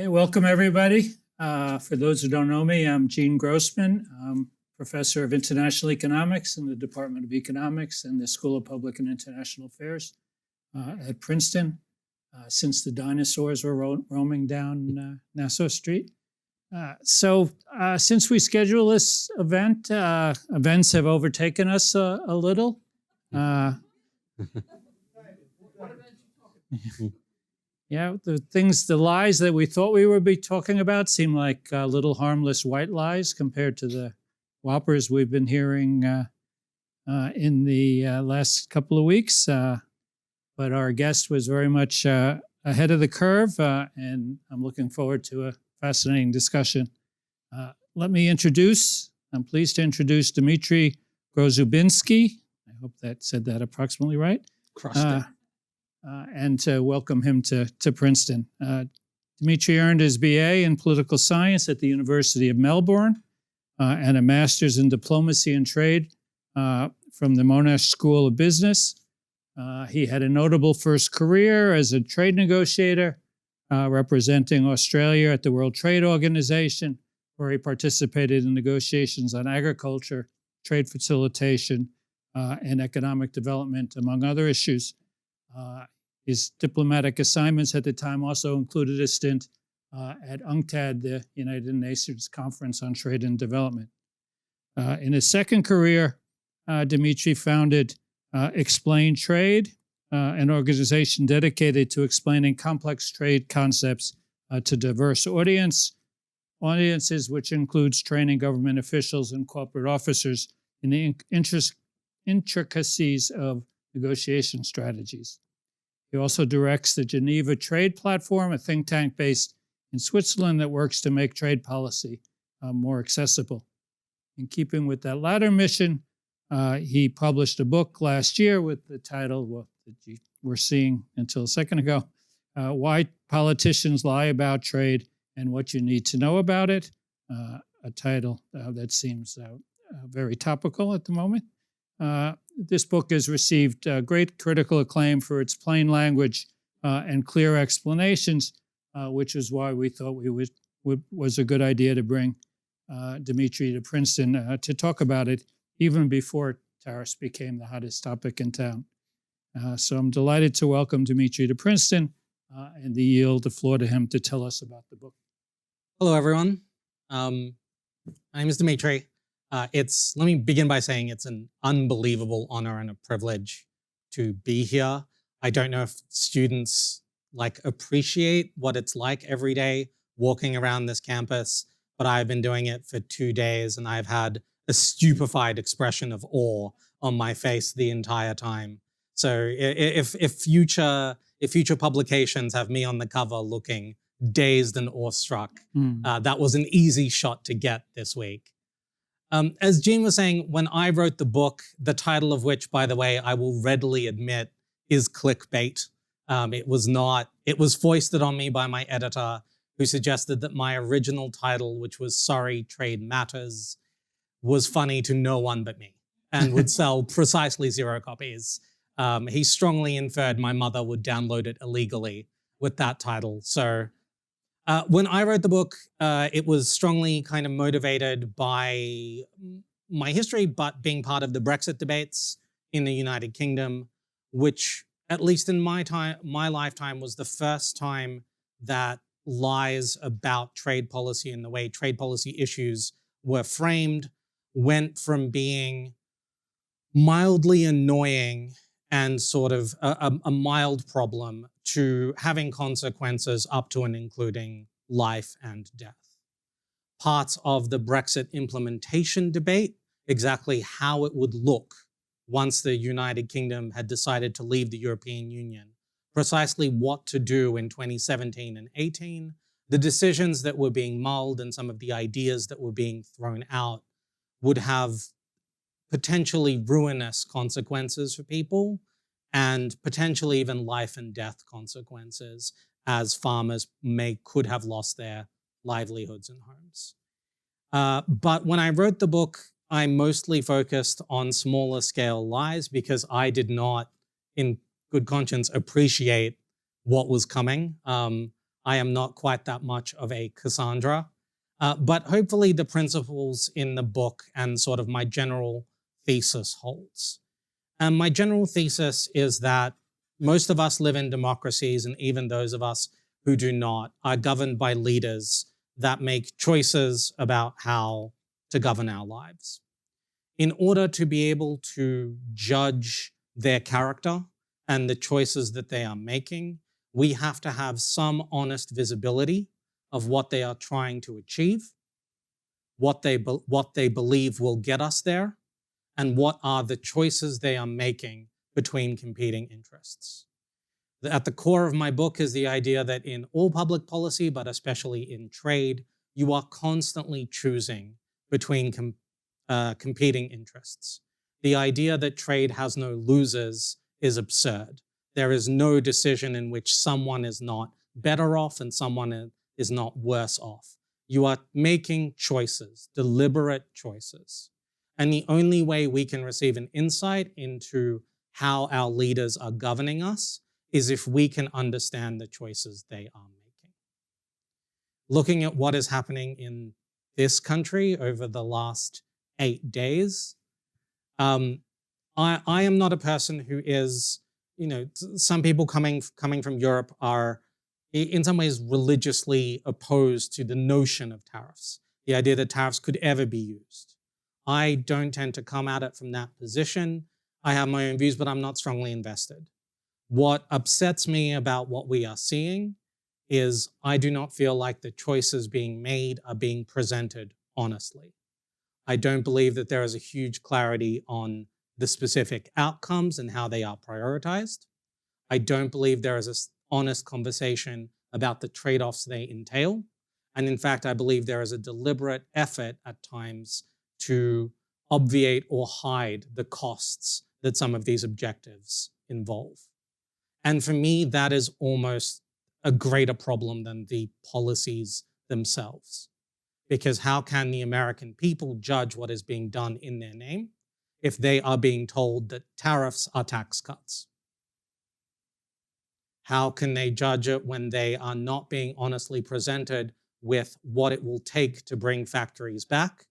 Okay, welcome everybody. For those who don't know me, I'm Gene Grossman. I'm professor of international economics in the Department of Economics and the School of Public and International Affairs at Princeton since the dinosaurs were roaming down Nassau Street. Since we scheduled this event, events have overtaken us a little. Yeah, the lies that we thought we would be talking about seem like little harmless white lies compared to the whoppers we've been hearing in the last couple of weeks. But our guest was very much ahead of the curve, and I'm looking forward to a fascinating discussion. I'm pleased to introduce Dmitry Grozoubinski. I hope that said that approximately right. Crushed it. And to welcome him to Princeton. Dmitry earned his BA in political science at the University of Melbourne and a master's in diplomacy and trade from the Monash School of Business. He had a notable first career as a trade negotiator, representing Australia at the World Trade Organization, where he participated in negotiations on agriculture, trade facilitation, and economic development, among other issues. His diplomatic assignments at the time also included a stint at UNCTAD, the United Nations Conference on Trade and Development. In his second career, Dmitry founded ExplainTrade, an organization dedicated to explaining complex trade concepts to diverse audiences, which includes training government officials and corporate officers in the intricacies of negotiation strategies. He also directs the Geneva Trade Platform, a think tank based in Switzerland that works to make trade policy more accessible. In keeping with that latter mission, he published a book last year with the title that you were seeing until a second ago, Why Politicians Lie About Trade and What You Need to Know About It, a title that seems very topical at the moment. This book has received great critical acclaim for its plain language and clear explanations, which is why we thought was a good idea to bring Dmitry to Princeton to talk about it, even before tariffs became the hottest topic in town. So I'm delighted to welcome Dmitry to Princeton and to yield the floor to him to tell us about the book. Hello, everyone. My name is Dmitry. Let me begin by saying it's an unbelievable honor and a privilege to be here. I don't know if students appreciate what it's like every day walking around this campus, but I've been doing it for 2 days and I've had a stupefied expression of awe on my face the entire time. So if future publications have me on the cover looking dazed and awestruck, that was an easy shot to get this week. As Gene was saying, when I wrote the book, the title of which, by the way, I will readily admit is clickbait. It was foisted on me by my editor, who suggested that my original title, which was Sorry, Trade Matters, was funny to no one but me and would sell precisely 0 copies. He strongly inferred my mother would download it illegally with that title. So when I wrote the book, it was strongly kind of motivated by my history, but being part of the Brexit debates in the United Kingdom, which, at least in my lifetime, was the first time that lies about trade policy and the way trade policy issues were framed went from being mildly annoying and sort of a mild problem to having consequences up to and including life and death. Parts of the Brexit implementation debate, exactly how it would look once the United Kingdom had decided to leave the European Union, precisely what to do in 2017 and 18, the decisions that were being mulled and some of the ideas that were being thrown out would have potentially ruinous consequences for people and potentially even life and death consequences, as farmers could have lost their livelihoods and homes. But when I wrote the book, I mostly focused on smaller scale lies because I did not, in good conscience, appreciate what was coming. I am not quite that much of a Cassandra. But hopefully the principles in the book and sort of my general thesis holds. And my general thesis is that most of us live in democracies, and even those of us who do not are governed by leaders that make choices about how to govern our lives. In order to be able to judge their character and the choices that they are making, we have to have some honest visibility of what they are trying to achieve, what they believe will get us there, and what are the choices they are making between competing interests. At the core of my book is the idea that in all public policy, but especially in trade, you are constantly choosing between competing interests. The idea that trade has no losers is absurd. There is no decision in which someone is not better off and someone is not worse off. You are making choices, deliberate choices. And the only way we can receive an insight into how our leaders are governing us is if we can understand the choices they are making. Looking at what is happening in this country over the last 8 days, I am not a person who is, some people coming from Europe are in some ways religiously opposed to the notion of tariffs, the idea that tariffs could ever be used. I don't tend to come at it from that position. I have my own views, but I'm not strongly invested. What upsets me about what we are seeing is I do not feel like the choices being made are being presented honestly. I don't believe that there is a huge clarity on the specific outcomes and how they are prioritized. I don't believe there is an honest conversation about the trade-offs they entail. And in fact, I believe there is a deliberate effort at times to obviate or hide the costs that some of these objectives involve. And for me, that is almost a greater problem than the policies themselves. Because how can the American people judge what is being done in their name if they are being told that tariffs are tax cuts? How can they judge it when they are not being honestly presented with what it will take to bring factories back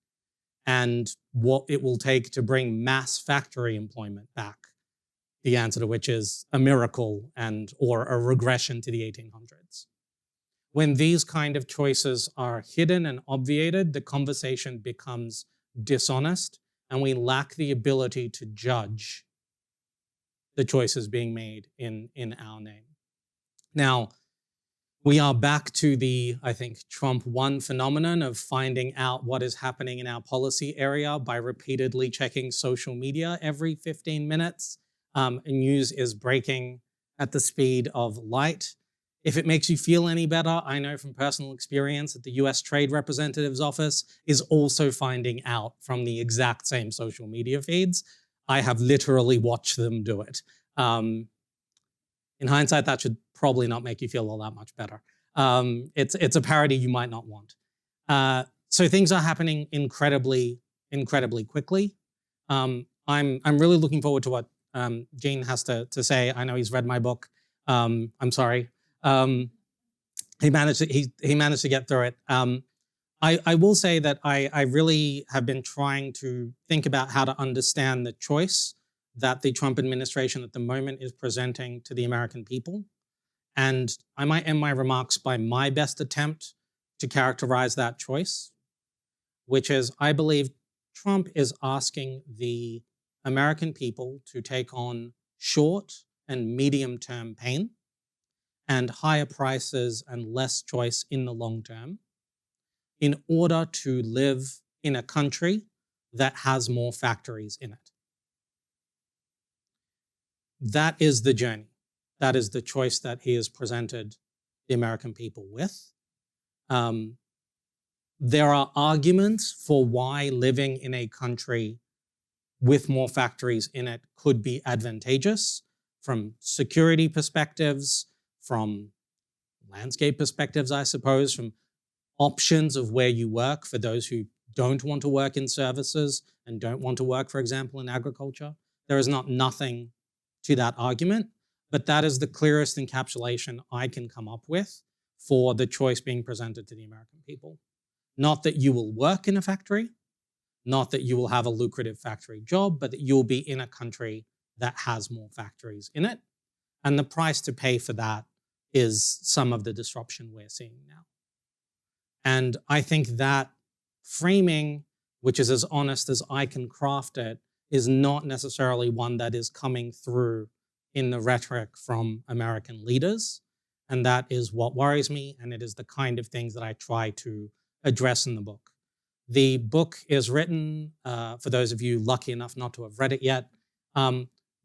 and what it will take to bring mass factory employment back? The answer to which is a miracle or a regression to the 1800s. When these kind of choices are hidden and obviated, the conversation becomes dishonest, and we lack the ability to judge the choices being made in our name. Now, we are back to the, I think, Trump 1 phenomenon of finding out what is happening in our policy area by repeatedly checking social media every 15 minutes. News is breaking at the speed of light. If it makes you feel any better, I know from personal experience that the US Trade Representative's Office is also finding out from the exact same social media feeds. I have literally watched them do it. In hindsight, that should probably not make you feel all that much better. It's a parody you might not want. So things are happening incredibly quickly. I'm really looking forward to what Gene has to say. I know he's read my book. I'm sorry. He managed to get through it. I will say that I really have been trying to think about how to understand the choice that the Trump administration at the moment is presenting to the American people. And I might end my remarks by my best attempt to characterize that choice, which is I believe Trump is asking the American people to take on short and medium-term pain and higher prices and less choice in the long term in order to live in a country that has more factories in it. That is the journey. That is the choice that he has presented the American people with. There are arguments for why living in a country with more factories in it could be advantageous from security perspectives, from landscape perspectives, I suppose, from options of where you work for those who don't want to work in services and don't want to work, for example, in agriculture. There is not nothing to that argument, but that is the clearest encapsulation I can come up with for the choice being presented to the American people. Not that you will work in a factory, not that you will have a lucrative factory job, but that you'll be in a country that has more factories in it. And the price to pay for that is some of the disruption we're seeing now. And I think that framing, which is as honest as I can craft it, is not necessarily one that is coming through in the rhetoric from American leaders. And that is what worries me, and it is the kind of things that I try to address in the book. The book is written, for those of you lucky enough not to have read it yet,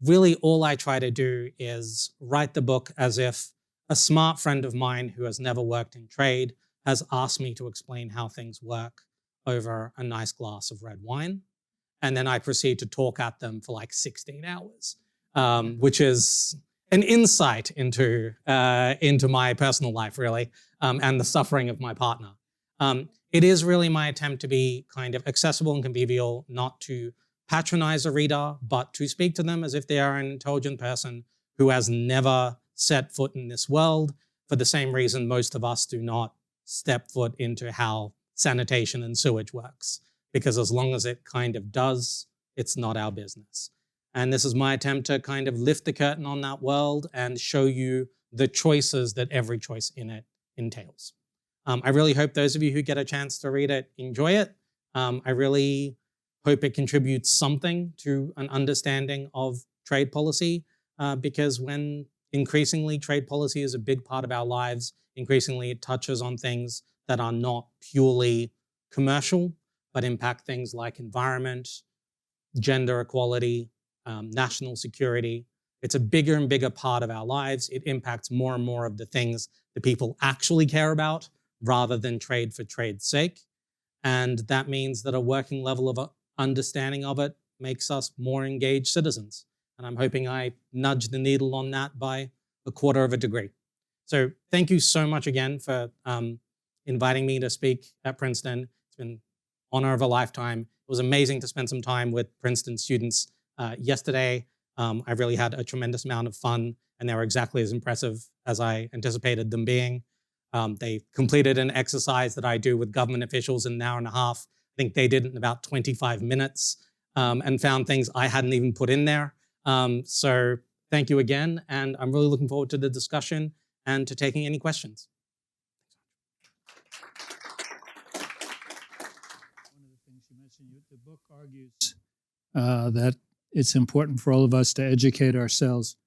really all I try to do is write the book as if a smart friend of mine who has never worked in trade has asked me to explain how things work over a nice glass of red wine. And then I proceed to talk at them for like 16 hours, which is an insight into my personal life, really, and the suffering of my partner. It is really my attempt to be kind of accessible and convivial, not to patronize a reader, but to speak to them as if they are an intelligent person who has never set foot in this world, for the same reason most of us do not step foot into how sanitation and sewage works, because as long as it kind of does, it's not our business. And this is my attempt to kind of lift the curtain on that world and show you the choices that every choice in it entails. I really hope those of you who get a chance to read it enjoy it. I really hope it contributes something to an understanding of trade policy, because when increasingly trade policy is a big part of our lives, increasingly it touches on things that are not purely commercial, but impact things like environment, gender equality, national security. It's a bigger and bigger part of our lives. It impacts more and more of the things that people actually care about rather than trade for trade's sake. And that means that a working level of understanding of it makes us more engaged citizens. And I'm hoping I nudged the needle on that by 1/4 of a degree. So thank you so much again for inviting me to speak at Princeton. It's been an honor of a lifetime. It was amazing to spend some time with Princeton students yesterday. I really had a tremendous amount of fun, and they were exactly as impressive as I anticipated them being. They completed an exercise that I do with government officials in an hour and a half. I think they did it in about 25 minutes and found things I hadn't even put in there. So thank you again, and I'm really looking forward to the discussion and to taking any questions. One of the things you mentioned, the book argues that it's important for all of us to educate ourselves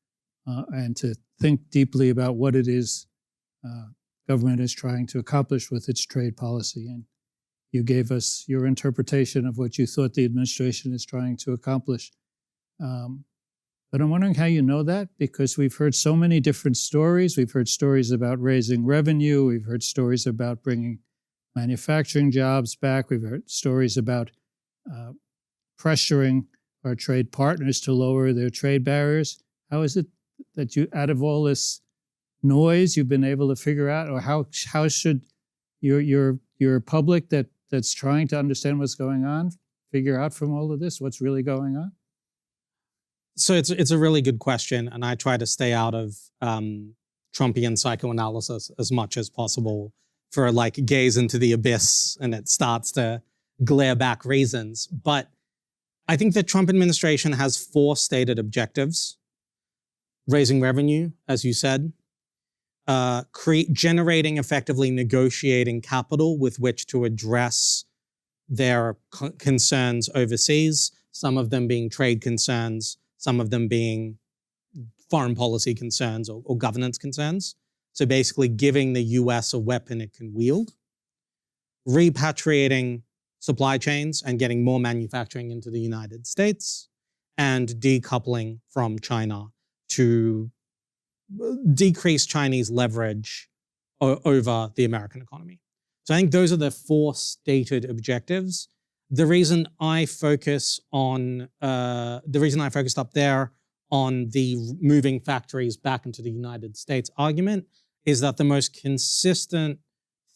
and to think deeply about what it is government is trying to accomplish with its trade policy. And you gave us your interpretation of what you thought the administration is trying to accomplish. But I'm wondering how you know that, because we've heard so many different stories. We've heard stories about raising revenue. We've heard stories about bringing manufacturing jobs back. We've heard stories about pressuring our trade partners to lower their trade barriers. How is it that you, out of all this noise, you've been able to figure out, or how should your public that's trying to understand what's going on figure out from all of this what's really going on? So it's a really good question, and I try to stay out of Trumpian psychoanalysis as much as possible for like gaze into the abyss and it starts to glare back reasons. But I think the Trump administration has 4 stated objectives: raising revenue, as you said, generating effectively negotiating capital with which to address their concerns overseas, some of them being trade concerns, some of them being foreign policy concerns or governance concerns. So basically giving the US a weapon it can wield, repatriating supply chains and getting more manufacturing into the United States, and decoupling from China to decrease Chinese leverage over the American economy. So I think those are the 4 stated objectives. The reason I focused up there on the moving factories back into the United States argument is that the most consistent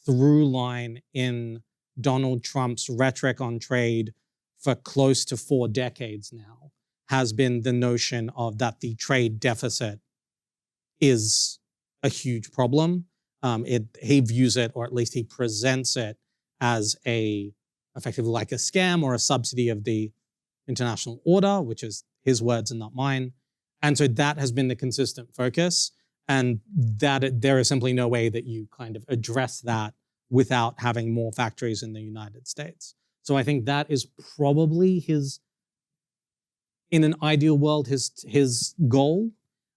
through line in Donald Trump's rhetoric on trade for close to 4 decades now has been the notion of that the trade deficit is a huge problem, He views it, or at least he presents it, as effectively like a scam or a subsidy of the international order, which is his words and not mine. And so that has been the consistent focus, and that there is simply no way that you kind of address that without having more factories in the United States. So I think that is probably in an ideal world, his goal,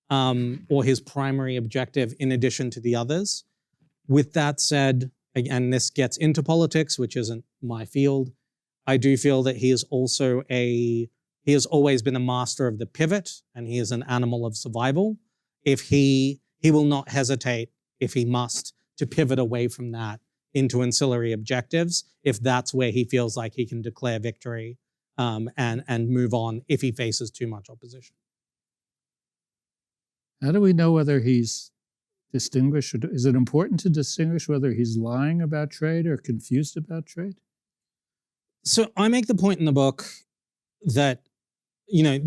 or his primary objective in addition to the others. With that said, and this gets into politics, which isn't my field, I do feel that he has always been a master of the pivot, and he is an animal of survival. If he will not hesitate, if he must, to pivot away from that into ancillary objectives, if that's where he feels like he can declare victory, and move on if he faces too much opposition. How do we know whether he's distinguished? Is it important to distinguish whether he's lying about trade or confused about trade? So I make the point in the book that,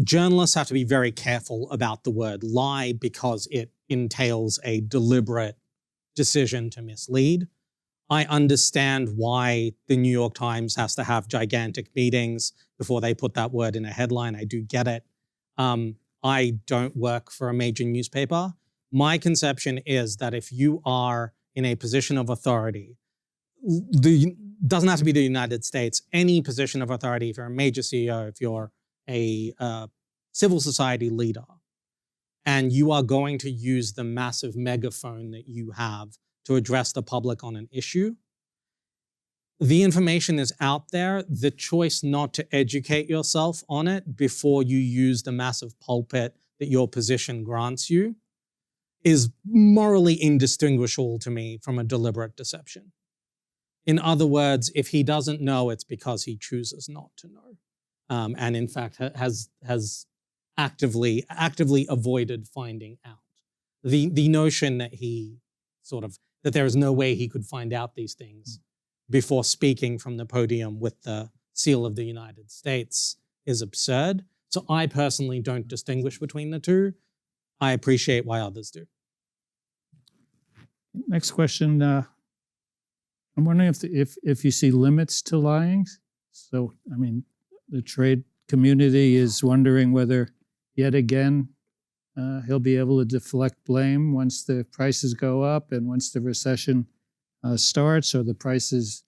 journalists have to be very careful about the word lie because it entails a deliberate decision to mislead. I understand why the New York Times has to have gigantic meetings before they put that word in a headline. I do get it. I don't work for a major newspaper. My conception is that if you are in a position of authority, doesn't have to be the United States, any position of authority, if you're a major CEO, if you're a civil society leader, and you are going to use the massive megaphone that you have to address the public on an issue, the information is out there. The choice not to educate yourself on it before you use the massive pulpit that your position grants you is morally indistinguishable to me from a deliberate deception. In other words, if he doesn't know, it's because he chooses not to know, and in fact has actively avoided finding out. The notion that that there is no way he could find out these things before speaking from the podium with the seal of the United States is absurd. So I personally don't distinguish between the two. I appreciate why others do. Next question. I'm wondering if you see limits to lying. So, the trade community is wondering whether, yet again, he'll be able to deflect blame once the prices go up and once the recession starts, or the prices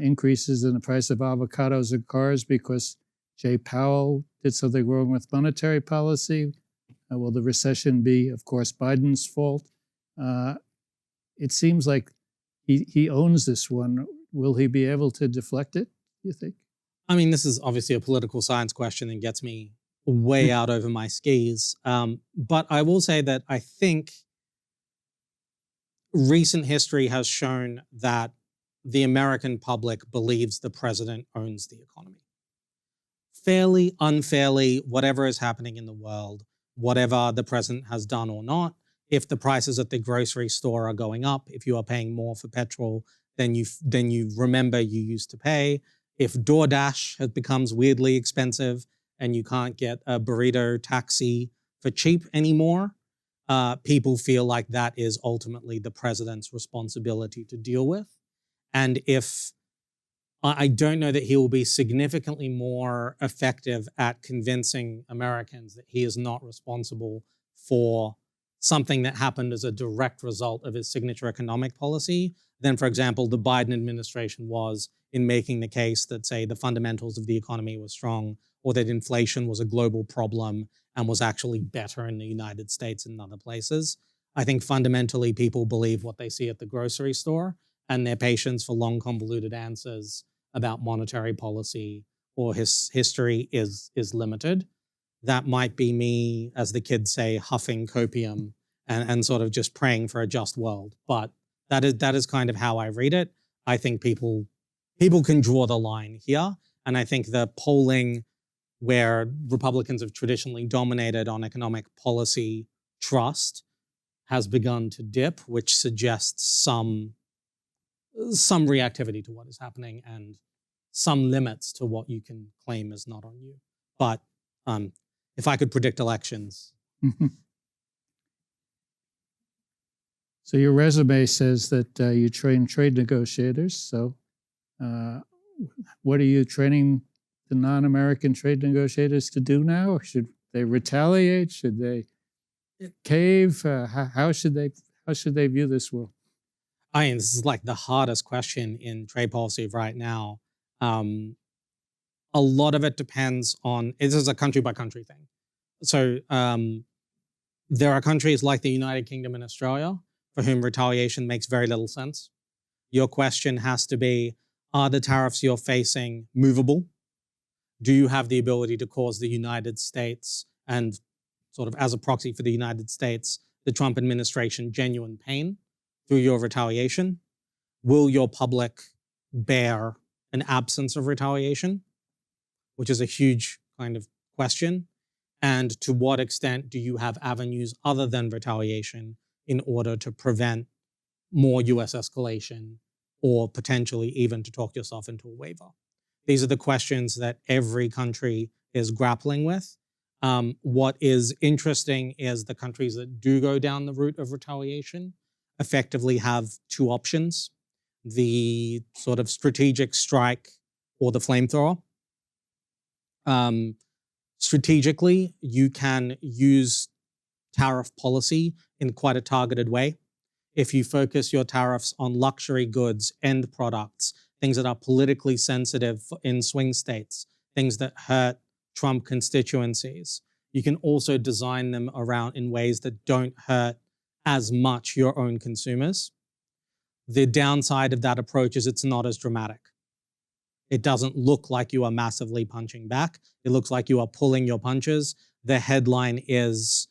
increases in the price of avocados and cars because Jay Powell did something wrong with monetary policy. Will the recession be, of course, Biden's fault? It seems like he owns this one. Will he be able to deflect it, do you think? This is obviously a political science question and gets me way out over my skis. But I will say that I think recent history has shown that the American public believes the president owns the economy. Fairly, unfairly, whatever is happening in the world, whatever the president has done or not, if the prices at the grocery store are going up, if you are paying more for petrol than you remember you used to pay, if DoorDash becomes weirdly expensive and you can't get a burrito taxi for cheap anymore, people feel like that is ultimately the president's responsibility to deal with. And I don't know that he will be significantly more effective at convincing Americans that he is not responsible for something that happened as a direct result of his signature economic policy than, for example, the Biden administration was in making the case that, say, the fundamentals of the economy were strong, or that inflation was a global problem and was actually better in the United States and other places. I think fundamentally people believe what they see at the grocery store, and their patience for long, convoluted answers about monetary policy or his history is limited. That might be me, as the kids say, huffing copium and sort of just praying for a just world. But that is kind of how I read it. I think people can draw the line here. And I think the polling where Republicans have traditionally dominated on economic policy trust has begun to dip, which suggests some reactivity to what is happening and some limits to what you can claim is not on you. But if I could predict elections. So your resume says that you train trade negotiators. So what are you training the non-American trade negotiators to do now? Should they retaliate? Should they cave? How should they view this world? I mean, this is like the hardest question in trade policy right now. A lot of it depends on, this is a country by country thing. So there are countries like the United Kingdom and Australia for whom retaliation makes very little sense. Your question has to be, are the tariffs you're facing movable? Do you have the ability to cause the United States, and sort of as a proxy for the United States, the Trump administration, genuine pain through your retaliation? Will your public bear an absence of retaliation? Which is a huge kind of question. And to what extent do you have avenues other than retaliation in order to prevent more US escalation or potentially even to talk yourself into a waiver? These are the questions that every country is grappling with. What is interesting is the countries that do go down the route of retaliation effectively have two options: the sort of strategic strike or the flamethrower. Strategically, you can use tariff policy in quite a targeted way. If you focus your tariffs on luxury goods, end products, things that are politically sensitive in swing states, things that hurt Trump constituencies, you can also design them around in ways that don't hurt as much your own consumers. The downside of that approach is it's not as dramatic. It doesn't look like you are massively punching back. It looks like you are pulling your punches. The headline is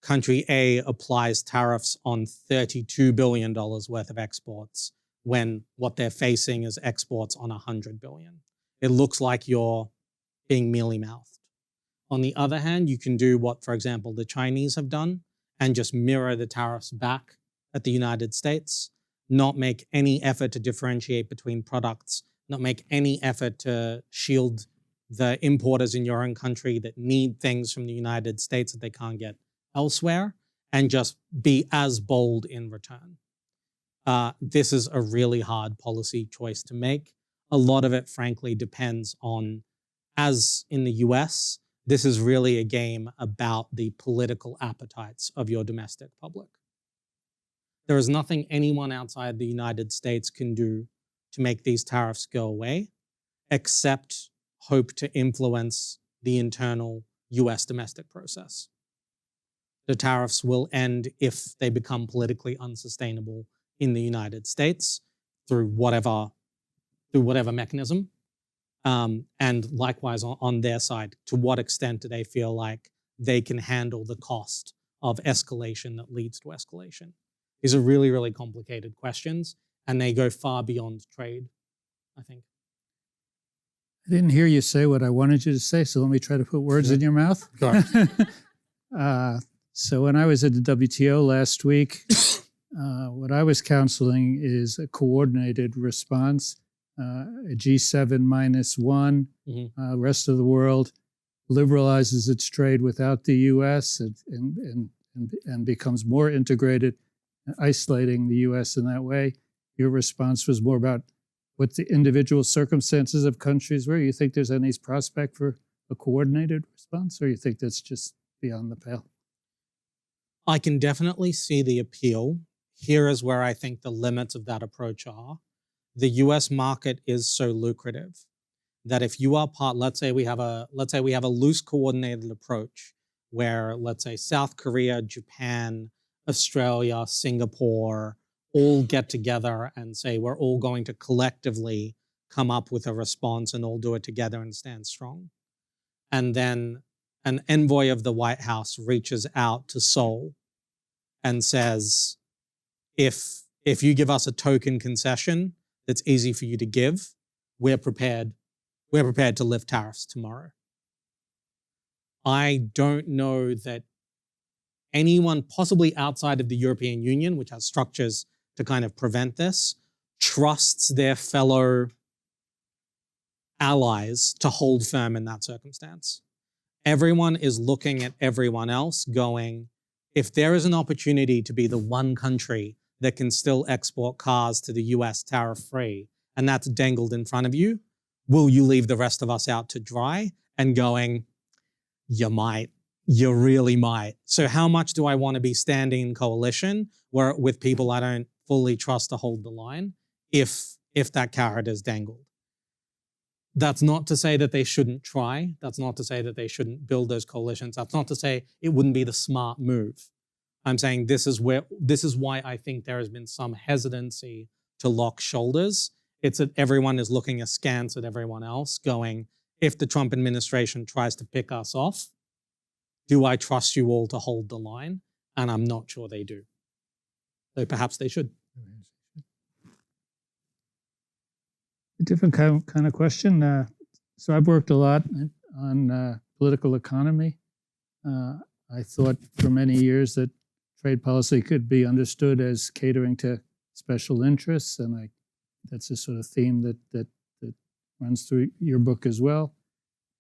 country A applies tariffs on $32 billion worth of exports when what they're facing is exports on $100 billion. It looks like you're being mealy-mouthed. On the other hand, you can do what, for example, the Chinese have done and just mirror the tariffs back at the United States, not make any effort to differentiate between products, not make any effort to shield the importers in your own country that need things from the United States that they can't get elsewhere, and just be as bold in return. This is a really hard policy choice to make. A lot of it, frankly, depends on, as in the US, this is really a game about the political appetites of your domestic public. There is nothing anyone outside the United States can do to make these tariffs go away, except hope to influence the internal US domestic process. The tariffs will end if they become politically unsustainable in the United States through whatever mechanism. And likewise on their side, to what extent do they feel like they can handle the cost of escalation that leads to escalation? These are really, really complicated questions, and they go far beyond trade, I think. I didn't hear you say what I wanted you to say, so let me try to put words in your mouth. Sure. So when I was at the WTO last week, what I was counseling is a coordinated response, a G7 -1, rest of the world liberalizes its trade without the U.S. and becomes more integrated, isolating the U.S. in that way. Your response was more about what the individual circumstances of countries were. You think there's any prospect for a coordinated response, or you think that's just beyond the pale? I can definitely see the appeal. Here is where I think the limits of that approach are. The US market is so lucrative that if you are part, let's say we have a loose coordinated approach where, let's say, South Korea, Japan, Australia, Singapore all get together and say we're all going to collectively come up with a response and all do it together and stand strong. And then an envoy of the White House reaches out to Seoul and says, if you give us a token concession that's easy for you to give, we're prepared to lift tariffs tomorrow. I don't know that anyone, possibly outside of the European Union, which has structures to kind of prevent this, trusts their fellow allies to hold firm in that circumstance. Everyone is looking at everyone else going, if there is an opportunity to be the one country that can still export cars to the US tariff-free, and that's dangled in front of you, will you leave the rest of us out to dry and going, you might, you really might. So how much do I want to be standing in coalition with people I don't fully trust to hold the line if that carrot is dangled? That's not to say that they shouldn't try. That's not to say that they shouldn't build those coalitions. That's not to say it wouldn't be the smart move. I'm saying this is why I think there has been some hesitancy to lock shoulders. It's that everyone is looking askance at everyone else going, if the Trump administration tries to pick us off, do I trust you all to hold the line? And I'm not sure they do. So perhaps they should. A different kind of question. So I've worked a lot on political economy. I thought for many years that trade policy could be understood as catering to special interests, and that's a sort of theme that runs through your book as well.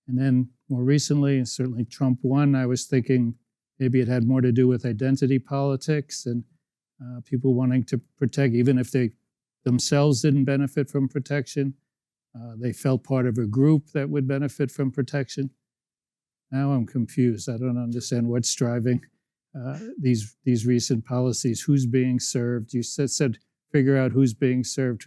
And then more recently, and certainly Trump won, I was thinking maybe it had more to do with identity politics and people wanting to protect, even if they themselves didn't benefit from protection. They felt part of a group that would benefit from protection. Now I'm confused. I don't understand what's driving these recent policies. Who's being served? You said figure out who's being served.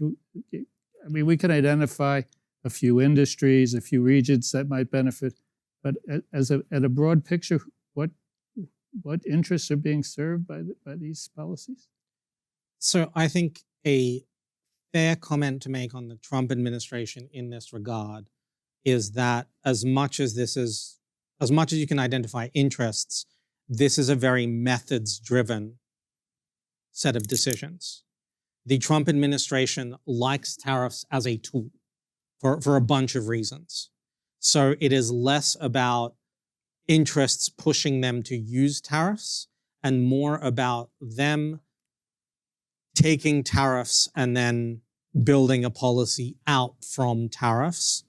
I mean, we can identify a few industries, a few regions that might benefit, but at a broad picture, what interests are being served by these policies? So I think a fair comment to make on the Trump administration in this regard is that as much as you can identify interests, this is a very methods-driven set of decisions. The Trump administration likes tariffs as a tool for a bunch of reasons. So it is less about interests pushing them to use tariffs and more about them taking tariffs and then building a policy out from tariffs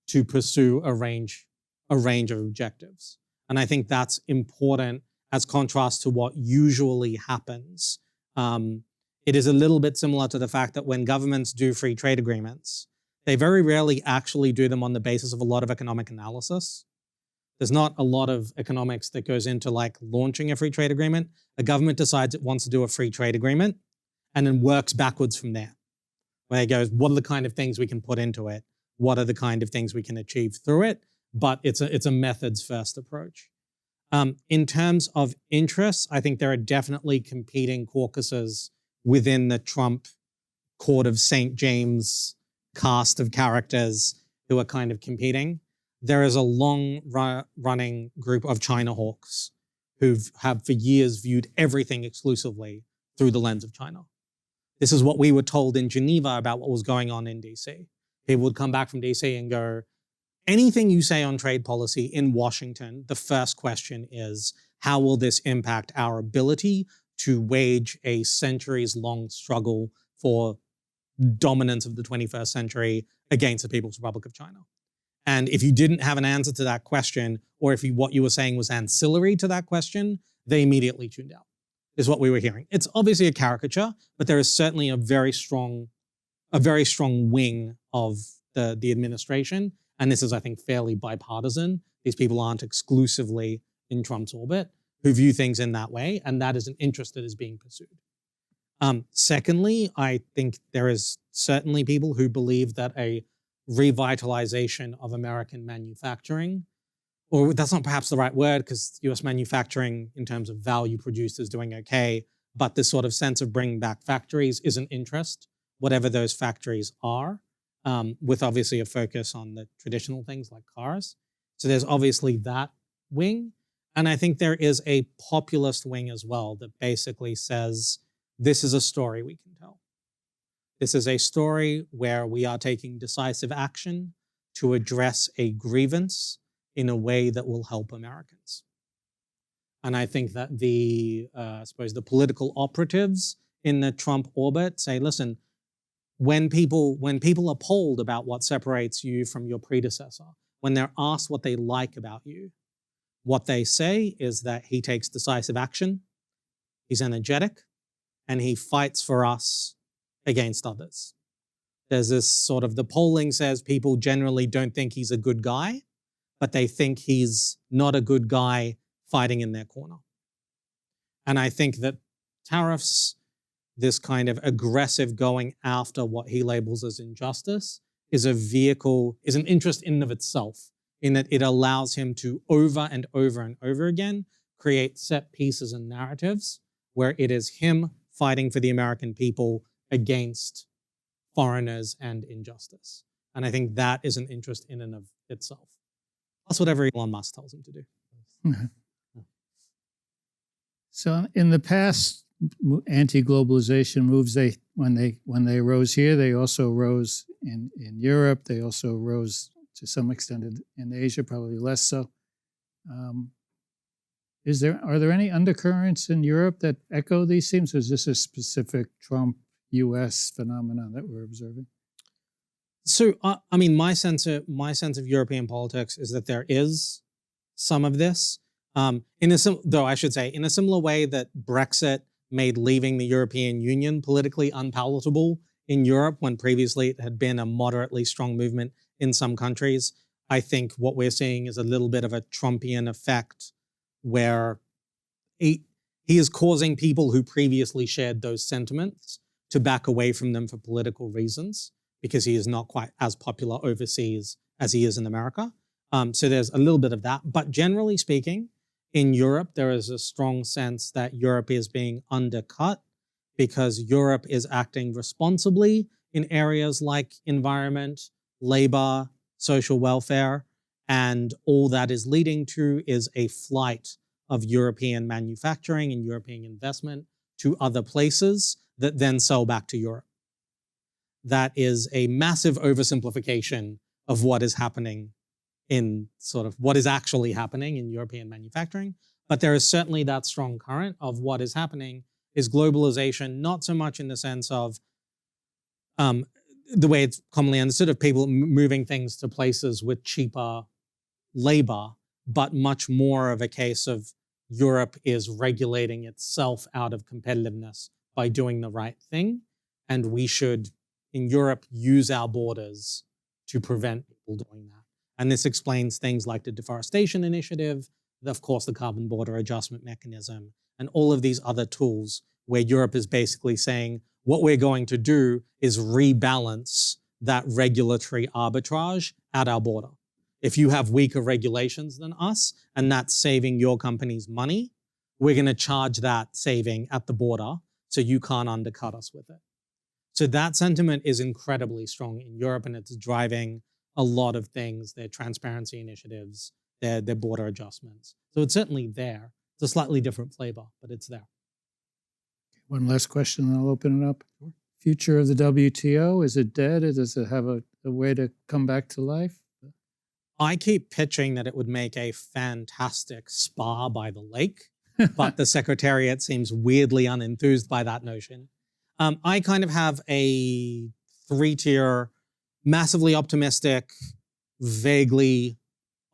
to pursue a range of objectives. And I think that's important as contrast to what usually happens. It is a little bit similar to the fact that when governments do free trade agreements, they very rarely actually do them on the basis of a lot of economic analysis. There's not a lot of economics that goes into like launching a free trade agreement. A government decides it wants to do a free trade agreement and then works backwards from there, where it goes, what are the kind of things we can put into it? What are the kind of things we can achieve through it? But it's a methods first approach. In terms of interests, I think there are definitely competing caucuses within the Trump Court of St. James cast of characters who are kind of competing. There is a long-running group of China hawks who have for years viewed everything exclusively through the lens of China. This is what we were told in Geneva about what was going on in DC. People would come back from DC and go, anything you say on trade policy in Washington, the first question is, how will this impact our ability to wage a centuries-long struggle for dominance of the 21st century against the People's Republic of China? And if you didn't have an answer to that question, or if what you were saying was ancillary to that question, they immediately tuned out, is what we were hearing. It's obviously a caricature, but there is certainly a very strong wing of the administration. And this is, I think, fairly bipartisan. These people aren't exclusively in Trump's orbit who view things in that way, and that is an interest that is being pursued. Secondly, I think there is certainly people who believe that a revitalization of American manufacturing, or that's not perhaps the right word because US manufacturing in terms of value produced is doing okay, but this sort of sense of bringing back factories is an interest, whatever those factories are, with obviously a focus on the traditional things like cars. So there's obviously that wing. And I think there is a populist wing as well that basically says, this is a story we can tell. This is a story where we are taking decisive action to address a grievance in a way that will help Americans. And I think that I suppose the political operatives in the Trump orbit say, listen, when people are polled about what separates you from your predecessor, when they're asked what they like about you, what they say is that he takes decisive action, he's energetic, and he fights for us against others. There's this sort of, the polling says people generally don't think he's a good guy, but they think he's not a good guy fighting in their corner. And I think that tariffs, this kind of aggressive going after what he labels as injustice, is a vehicle, is an interest in and of itself, in that it allows him to over and over and over again create set pieces and narratives where it is him fighting for the American people against foreigners and injustice. And I think that is an interest in and of itself. That's whatever Elon Musk tells him to do. Okay. So in the past, anti-globalization moves, when they rose here, they also rose in Europe. They also rose to some extent in Asia, probably less so. Are there any undercurrents in Europe that echo these themes, or is this a specific Trump U.S. phenomenon that we're observing? So, I mean, my sense of European politics is that there is some of this. Though I should say, in a similar way that Brexit made leaving the European Union politically unpalatable in Europe, when previously it had been a moderately strong movement in some countries, I think what we're seeing is a little bit of a Trumpian effect, where he is causing people who previously shared those sentiments to back away from them for political reasons, because he is not quite as popular overseas as he is in America. So there's a little bit of that. But generally speaking, in Europe, there is a strong sense that Europe is being undercut because Europe is acting responsibly in areas like environment, labor, social welfare, and all that is leading to is a flight of European manufacturing and European investment to other places that then sell back to Europe. That is a massive oversimplification of what is happening in sort of what is actually happening in European manufacturing. But there is certainly that strong current of what is happening is globalization, not so much in the sense of the way it's commonly understood of people moving things to places with cheaper labor, but much more of a case of Europe is regulating itself out of competitiveness by doing the right thing. And we should, in Europe, use our borders to prevent people doing that. And this explains things like the deforestation initiative, of course, the carbon border adjustment mechanism, and all of these other tools where Europe is basically saying, what we're going to do is rebalance that regulatory arbitrage at our border. If you have weaker regulations than us, and that's saving your companies money, we're going to charge that saving at the border so you can't undercut us with it. So that sentiment is incredibly strong in Europe, and it's driving a lot of things, their transparency initiatives, their border adjustments. So it's certainly there. It's a slightly different flavor, but it's there. One last question, and I'll open it up. Sure. Future of the WTO, is it dead? Does it have a way to come back to life? I keep pitching that it would make a fantastic spa by the lake, but the Secretariat seems weirdly unenthused by that notion. I kind of have a three-tier, massively optimistic, vaguely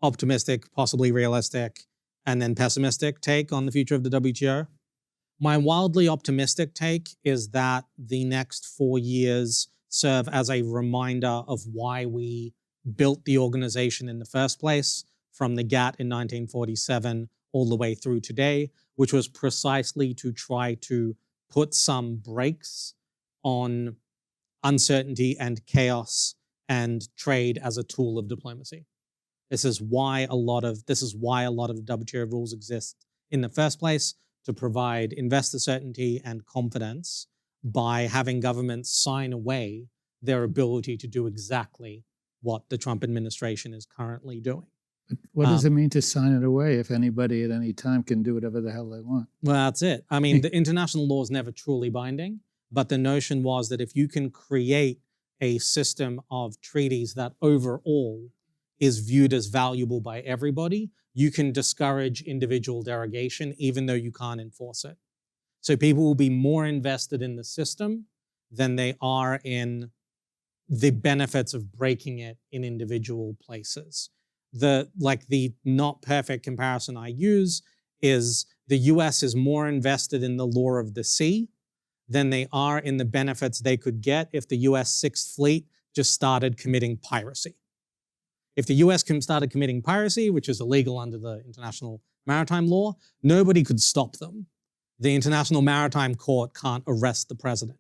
optimistic, possibly realistic, and then pessimistic take on the future of the WTO. My wildly optimistic take is that the next 4 years serve as a reminder of why we built the organization in the first place, from the GATT in 1947 all the way through today, which was precisely to try to put some brakes on uncertainty and chaos and trade as a tool of diplomacy. This is why a lot of the WTO rules exist in the first place, to provide investor certainty and confidence by having governments sign away their ability to do exactly what the Trump administration is currently doing. But what does it mean to sign it away if anybody at any time can do whatever the hell they want? Well, that's it. I mean, the international law is never truly binding, but the notion was that if you can create a system of treaties that overall is viewed as valuable by everybody, you can discourage individual derogation even though you can't enforce it. So people will be more invested in the system than they are in the benefits of breaking it in individual places. The not perfect comparison I use is the US is more invested in the law of the sea than they are in the benefits they could get if the US Sixth Fleet just started committing piracy. If the US started committing piracy, which is illegal under the international maritime law, nobody could stop them. The International Maritime Court can't arrest the president.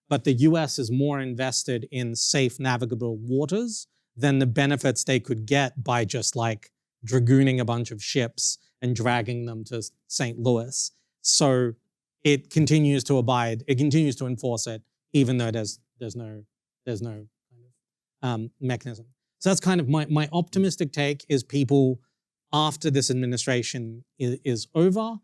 But the US is more invested in safe navigable waters than the benefits they could get by just like dragooning a bunch of ships and dragging them to St. Louis. So it continues to abide, it continues to enforce it, even though there's no kind of mechanism. So that's kind of my optimistic take is people, after this administration is over,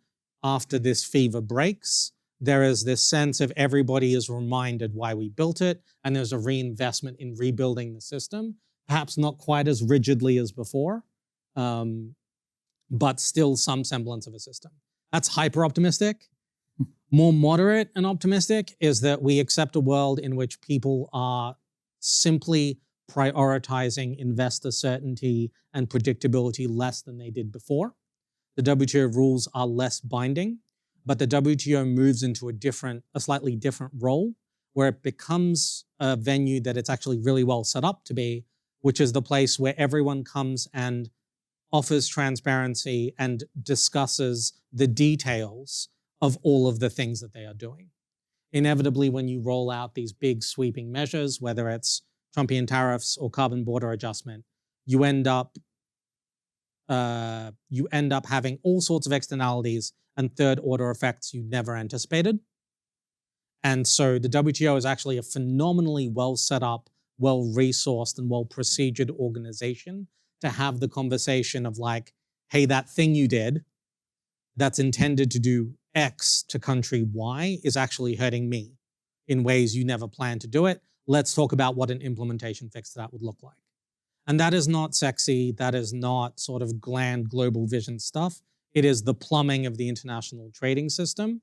after this fever breaks, there is this sense of everybody is reminded why we built it, and there's a reinvestment in rebuilding the system, perhaps not quite as rigidly as before, but still some semblance of a system. That's hyper optimistic. More moderate and optimistic is that we accept a world in which people are simply prioritizing investor certainty and predictability less than they did before. The WTO rules are less binding, but the WTO moves into a slightly different role where it becomes a venue that it's actually really well set up to be, which is the place where everyone comes and offers transparency and discusses the details of all of the things that they are doing. Inevitably, when you roll out these big sweeping measures, whether it's Trumpian tariffs or carbon border adjustment, you end up having all sorts of externalities and third order effects you never anticipated. And so the WTO is actually a phenomenally well set up, well resourced, and well procedured organization to have the conversation of like, hey, that thing you did that's intended to do X to country Y is actually hurting me in ways you never planned to do it. Let's talk about what an implementation fix to that would look like. And that is not sexy. That is not sort of gland global vision stuff. It is the plumbing of the international trading system.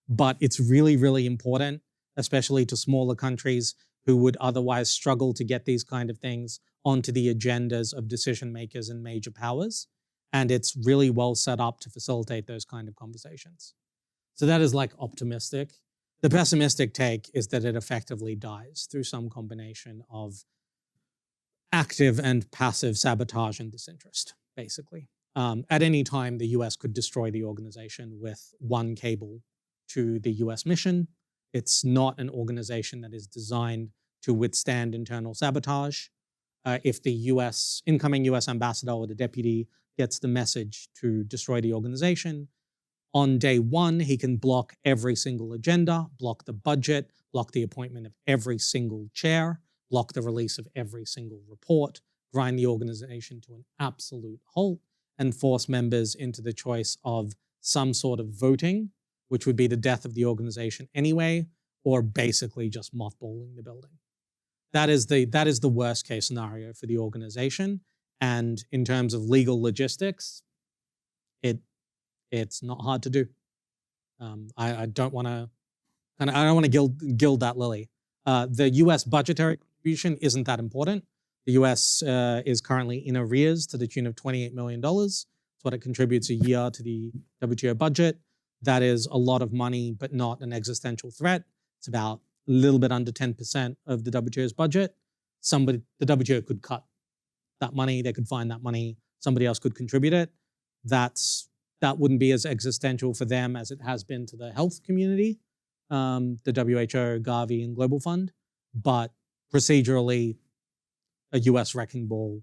But it's really, really important, especially to smaller countries who would otherwise struggle to get these kind of things onto the agendas of decision makers and major powers. And it's really well set up to facilitate those kind of conversations. So that is like optimistic. The pessimistic take is that it effectively dies through some combination of active and passive sabotage and disinterest, basically. At any time, the US could destroy the organization with one cable to the US mission. It's not an organization that is designed to withstand internal sabotage. If the incoming US ambassador or the deputy gets the message to destroy the organization, on day one, he can block every single agenda, block the budget, block the appointment of every single chair, block the release of every single report, grind the organization to an absolute halt, and force members into the choice of some sort of voting, which would be the death of the organization anyway, or basically just mothballing the building. That is the worst case scenario for the organization. And in terms of legal logistics, it's not hard to do. I don't want to gild that lily. The U.S. budgetary contribution isn't that important. The U.S. is currently in arrears to the tune of $28 million. That's what it contributes a year to the WTO budget. That is a lot of money, but not an existential threat. It's about a little bit under 10% of the WTO's budget. The WTO could cut that money. They could find that money. Somebody else could contribute it. That wouldn't be as existential for them as it has been to the health community, the WHO, Gavi, and Global Fund. But procedurally, a US wrecking ball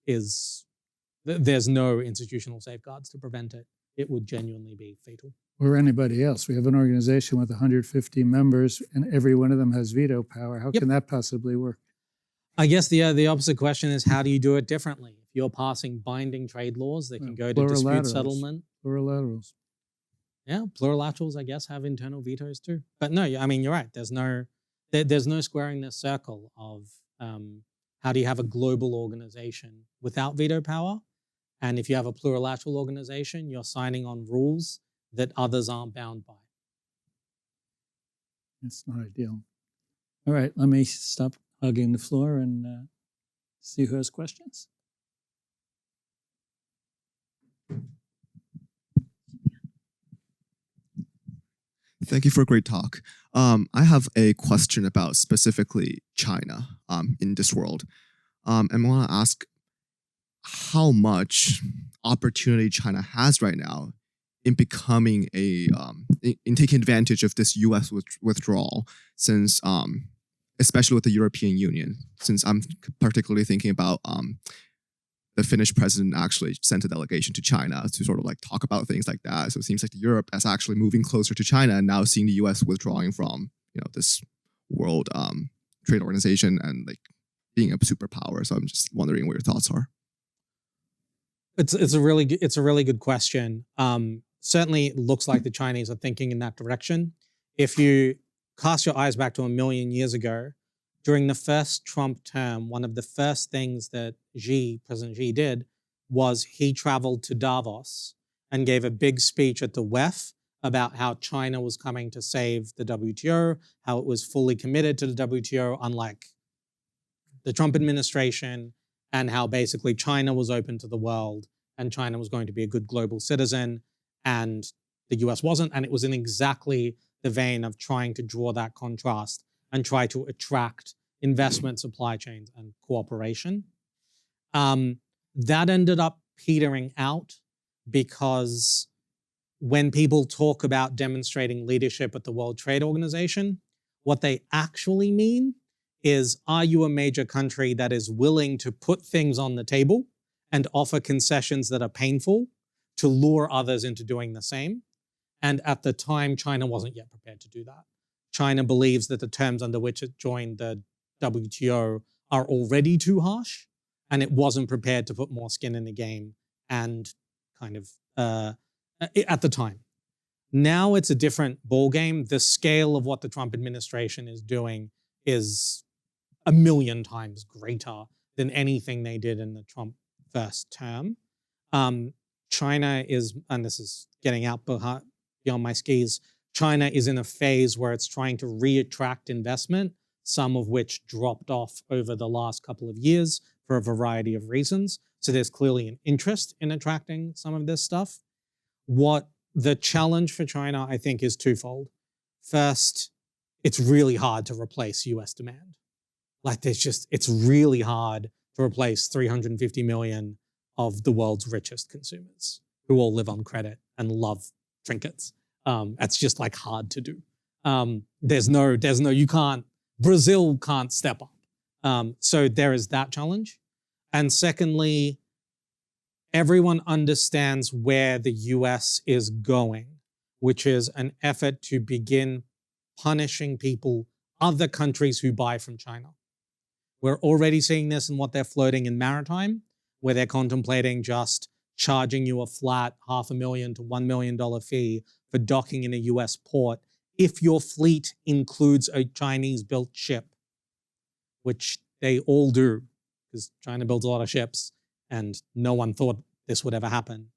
there's no institutional safeguards to prevent it. It would genuinely be fatal. Or anybody else. We have an organization with 150 members and every one of them has veto power. How can that possibly work? I guess the opposite question is, how do you do it differently? If you're passing binding trade laws that can go to dispute settlement. Plurilaterals. Yeah, plurilaterals, I guess, have internal vetoes too. But no, I mean, you're right. There's no squaring this circle of how do you have a global organization without veto power? And if you have a plurilateral organization, you're signing on rules that others aren't bound by. It's not ideal. All right, let me stop hugging the floor and see who has questions. Thank you for a great talk. I have a question about specifically China in this world. And I want to ask how much opportunity China has right now in becoming in taking advantage of this U.S. withdrawal, since especially with the European Union, since I'm particularly thinking about the Finnish president actually sent a delegation to China to sort of like talk about things like that. So it seems like Europe is actually moving closer to China and now seeing the U.S. withdrawing from this world trade organization and like being a superpower. So I'm just wondering what your thoughts are. It's a really good question. Certainly, it looks like the Chinese are thinking in that direction. If you cast your eyes back to 1,000,000 years ago, during the first Trump term, one of the first things that President Xi did was he traveled to Davos and gave a big speech at the WEF about how China was coming to save the WTO, how it was fully committed to the WTO, unlike the Trump administration, and how basically China was open to the world and China was going to be a good global citizen and the US wasn't. And it was in exactly the vein of trying to draw that contrast and try to attract investment, supply chains, and cooperation. That ended up petering out because when people talk about demonstrating leadership at the World Trade Organization, what they actually mean is, are you a major country that is willing to put things on the table and offer concessions that are painful to lure others into doing the same? And at the time, China wasn't yet prepared to do that. China believes that the terms under which it joined the WTO are already too harsh, and it wasn't prepared to put more skin in the game and kind of at the time. Now it's a different ballgame. The scale of what the Trump administration is doing is 1,000,000 times greater than anything they did in the Trump first term. China is, and this is getting out beyond my skis, China is in a phase where it's trying to re-attract investment, some of which dropped off over the last couple of years for a variety of reasons. So there's clearly an interest in attracting some of this stuff. What the challenge for China, I think, is twofold. First, it's really hard to replace US demand. Like it's really hard to replace 350 million of the world's richest consumers who all live on credit and love trinkets. That's just like hard to do. Brazil can't step up. So there is that challenge. And secondly, everyone understands where the US is going, which is an effort to begin punishing other countries who buy from China. We're already seeing this in what they're floating in maritime, where they're contemplating just charging you a flat $500,000 to $1 million fee for docking in a US port if your fleet includes a Chinese-built ship, which they all do, because China builds a lot of ships, and no one thought this would ever happen.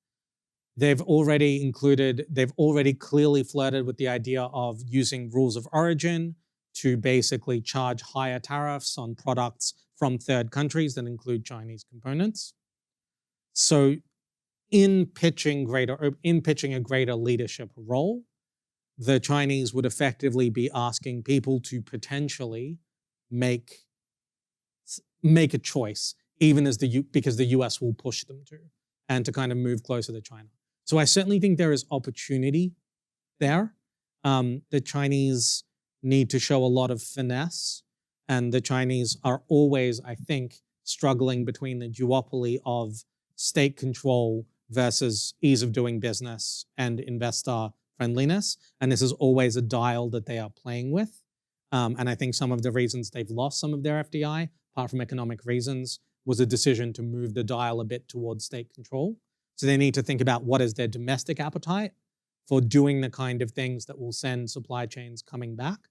They've already clearly flirted with the idea of using rules of origin to basically charge higher tariffs on products from third countries that include Chinese components. So in pitching a greater leadership role, the Chinese would effectively be asking people to potentially make a choice, because the US will push them to, and to kind of move closer to China. So I certainly think there is opportunity there. The Chinese need to show a lot of finesse, and the Chinese are always, I think, struggling between the duopoly of state control versus ease of doing business and investor friendliness. And this is always a dial that they are playing with. And I think some of the reasons they've lost some of their FDI, apart from economic reasons, was a decision to move the dial a bit towards state control. So they need to think about what is their domestic appetite for doing the kind of things that will send supply chains coming back.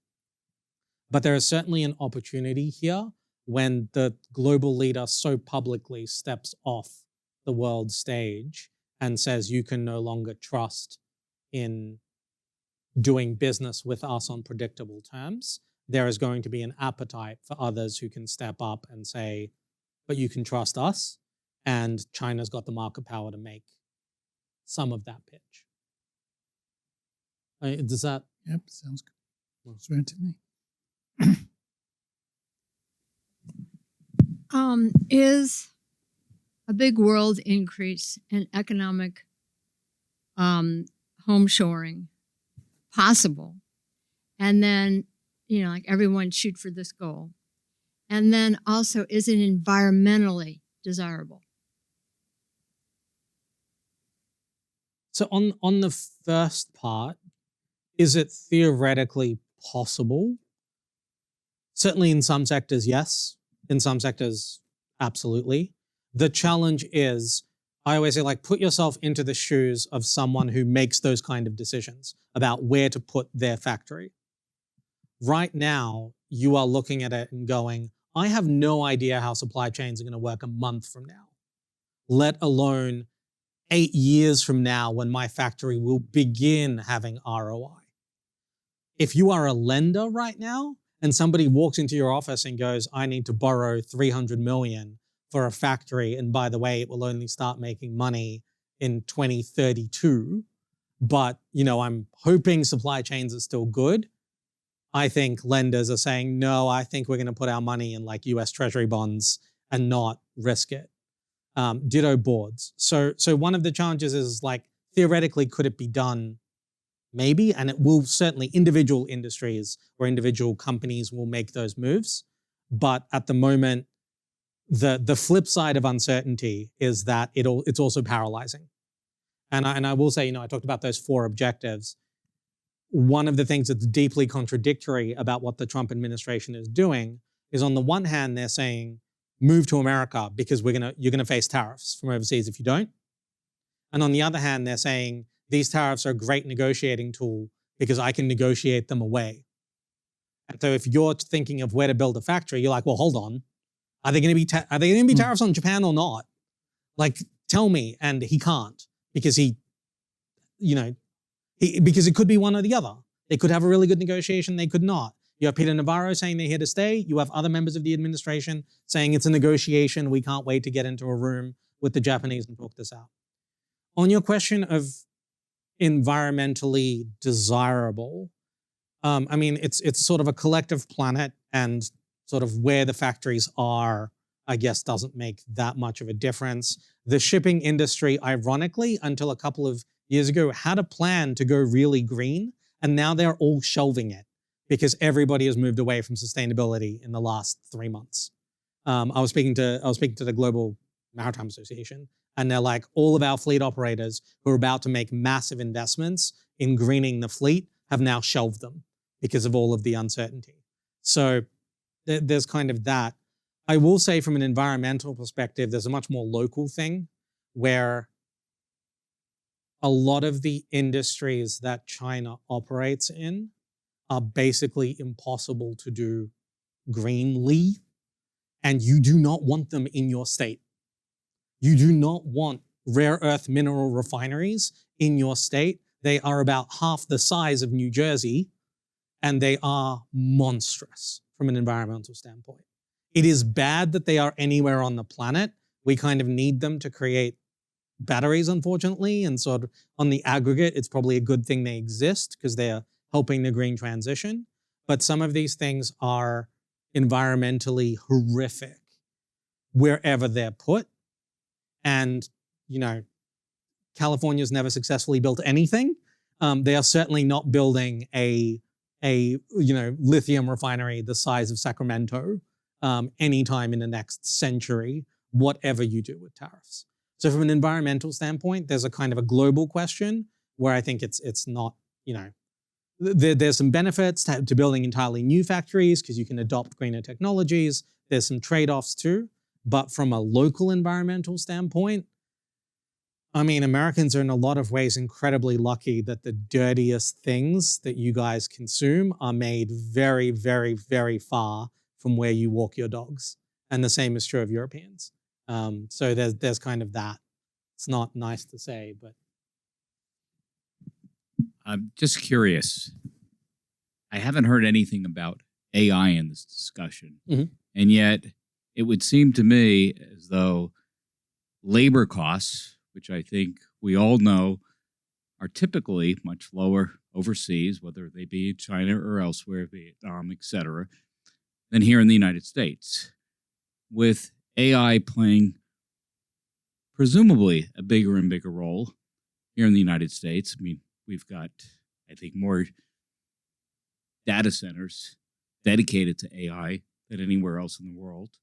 But there is certainly an opportunity here when the global leader so publicly steps off the world stage and says you can no longer trust in doing business with us on predictable terms. There is going to be an appetite for others who can step up and say, but you can trust us. And China's got the market power to make some of that pitch. Does that Yep, sounds good. Looks right to me. Is a big world increase in economic home shoring possible? And then, like everyone shoot for this goal. And then also, is it environmentally desirable? So on the first part, is it theoretically possible? Certainly in some sectors, yes. In some sectors, absolutely. The challenge is, I always say, like, put yourself into the shoes of someone who makes those kind of decisions about where to put their factory. Right now, you are looking at it and going, I have no idea how supply chains are going to work a month from now, let alone 8 years from now when my factory will begin having ROI. If you are a lender right now and somebody walks into your office and goes, I need to borrow $300 million for a factory, and by the way, it will only start making money in 2032, but I'm hoping supply chains are still good. I think lenders are saying, no, I think we're going to put our money in like US Treasury bonds and not risk it. Ditto boards. So one of the challenges is, like, theoretically, could it be done? Maybe, and it will certainly, individual industries or individual companies will make those moves. But at the moment, the flip side of uncertainty is that it's also paralyzing. And I will say, I talked about those 4 objectives. One of the things that's deeply contradictory about what the Trump administration is doing is, on the one hand, they're saying, move to America because you're gonna face tariffs from overseas if you don't. And on the other hand, they're saying, these tariffs are a great negotiating tool because I can negotiate them away. And so if you're thinking of where to build a factory, you're like, well, hold on. Are they going to be tariffs on Japan or not? Like, tell me. And he can't, because because it could be one or the other. They could have a really good negotiation. They could not. You have Peter Navarro saying they're here to stay. You have other members of the administration saying it's a negotiation. We can't wait to get into a room with the Japanese and talk this out. On your question of environmentally desirable, it's sort of a collective planet, and sort of where the factories are, I guess, doesn't make that much of a difference. The shipping industry, ironically, until a couple of years ago, had a plan to go really green, and now they're all shelving it because everybody has moved away from sustainability in the last 3 months. I was speaking to the Global Maritime Association, and they're like, all of our fleet operators who are about to make massive investments in greening the fleet have now shelved them because of all of the uncertainty. So there's kind of that. I will say, from an environmental perspective, there's a much more local thing where a lot of the industries that China operates in are basically impossible to do greenly, and you do not want them in your state. You do not want rare earth mineral refineries in your state. They are about half the size of New Jersey, and they are monstrous from an environmental standpoint. It is bad that they are anywhere on the planet. We kind of need them to create batteries, unfortunately, and sort of on the aggregate, it's probably a good thing they exist because they're helping the green transition. But some of these things are environmentally horrific wherever they're put. And, California's never successfully built anything. They are certainly not building a lithium refinery the size of Sacramento anytime in the next century, whatever you do with tariffs. So from an environmental standpoint, there's a kind of a global question where I think it's not, there's some benefits to building entirely new factories because you can adopt greener technologies. There's some trade-offs too. But from a local environmental standpoint, Americans are in a lot of ways incredibly lucky that the dirtiest things that you guys consume are made very, very, very far from where you walk your dogs. And the same is true of Europeans. So there's kind of that. It's not nice to say, but. I'm just curious. I haven't heard anything about AI in this discussion. Mhm. And yet it would seem to me as though labor costs, which I think we all know are typically much lower overseas, whether they be China or elsewhere, Vietnam, etc., than here in the United States, with AI playing presumably a bigger and bigger role here in the United States. I mean, we've got, I think, more data centers dedicated to AI than anywhere else in the world.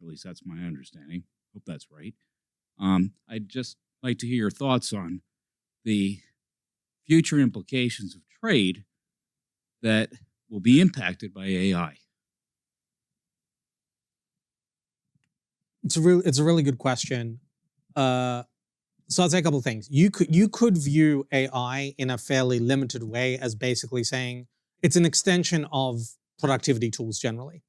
At least that's my understanding. Hope that's right. I'd just like to hear your thoughts on the future implications of trade that will be impacted by AI. It's a really good question. So I'll say a couple of things. You could view AI in a fairly limited way as basically saying it's an extension of productivity tools generally.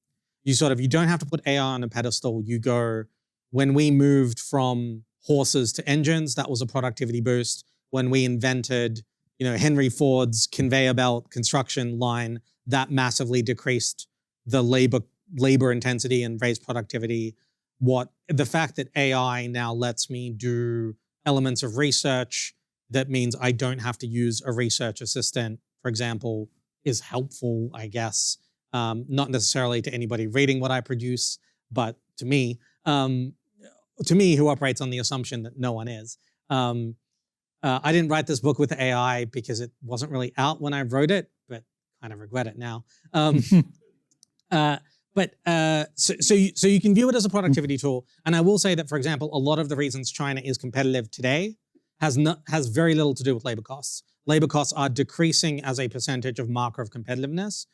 You don't have to put AI on a pedestal. You go, when we moved from horses to engines, that was a productivity boost. When we invented, Henry Ford's conveyor belt construction line, that massively decreased the labor intensity and raised productivity. The fact that AI now lets me do elements of research, that means I don't have to use a research assistant, for example, is helpful, I guess. Not necessarily to anybody reading what I produce, but to me, who operates on the assumption that no one is. I didn't write this book with AI because it wasn't really out when I wrote it, but kind of regret it now. So you can view it as a productivity tool. And I will say that, for example, a lot of the reasons China is competitive today has very little to do with labor costs. Labor costs are decreasing as a percentage of marker of competitiveness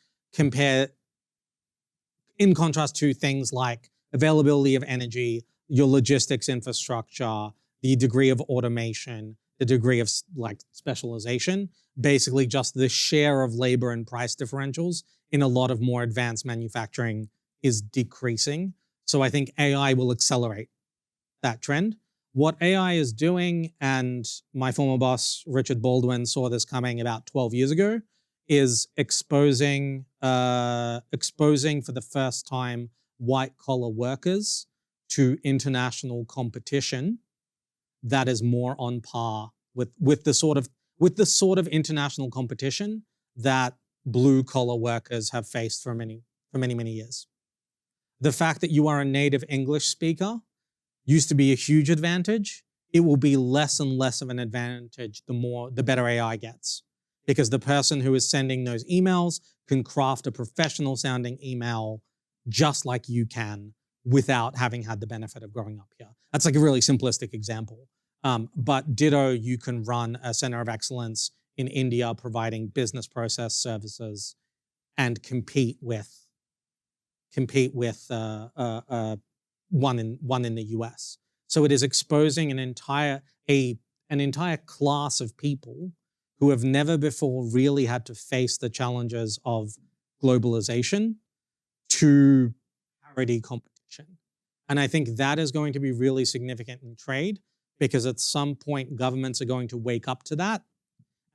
in contrast to things like availability of energy, your logistics infrastructure, the degree of automation, the degree of specialization, basically just the share of labor and price differentials in a lot of more advanced manufacturing is decreasing. So I think AI will accelerate that trend. What AI is doing, and my former boss, Richard Baldwin, saw this coming about 12 years ago, is exposing for the first time white-collar workers to international competition that is more on par with the sort of international competition that blue-collar workers have faced for many years. The fact that you are a native English speaker used to be a huge advantage. It will be less and less of an advantage the better AI gets, because the person who is sending those emails can craft a professional sounding email just like you can without having had the benefit of growing up here. That's like a really simplistic example. But ditto, you can run a center of excellence in India providing business process services and compete with one in the US. So it is exposing an entire class of people who have never before really had to face the challenges of globalization to parity competition. And I think that is going to be really significant in trade, because at some point governments are going to wake up to that,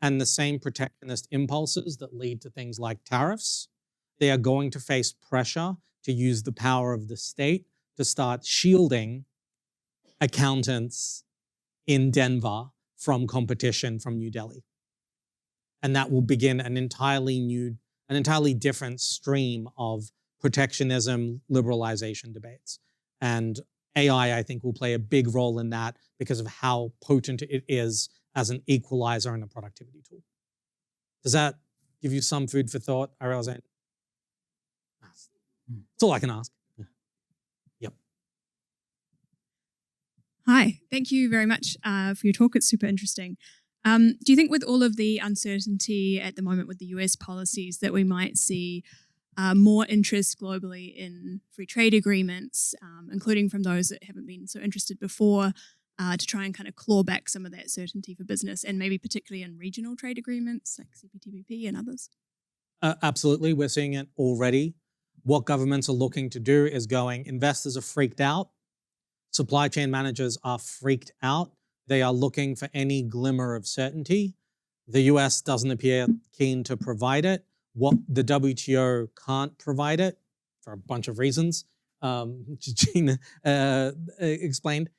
and the same protectionist impulses that lead to things like tariffs, they are going to face pressure to use the power of the state to start shielding accountants in Denver from competition from New Delhi. And that will begin an entirely different stream of protectionism, liberalization debates. And AI, I think, will play a big role in that because of how potent it is as an equalizer and a productivity tool. Does that give you some food for thought? I realize that's all I can ask. Yep. Hi, thank you very much for your talk. It's super interesting. Do you think with all of the uncertainty at the moment with the US policies that we might see more interest globally in free trade agreements, including from those that haven't been so interested before, to try and kind of claw back some of that certainty for business, and maybe particularly in regional trade agreements like CPTPP and others? Absolutely. We're seeing it already. What governments are looking to do is investors are freaked out. Supply chain managers are freaked out. They are looking for any glimmer of certainty. The US doesn't appear keen to provide it. What the WTO can't provide it for a bunch of reasons, Gene explained.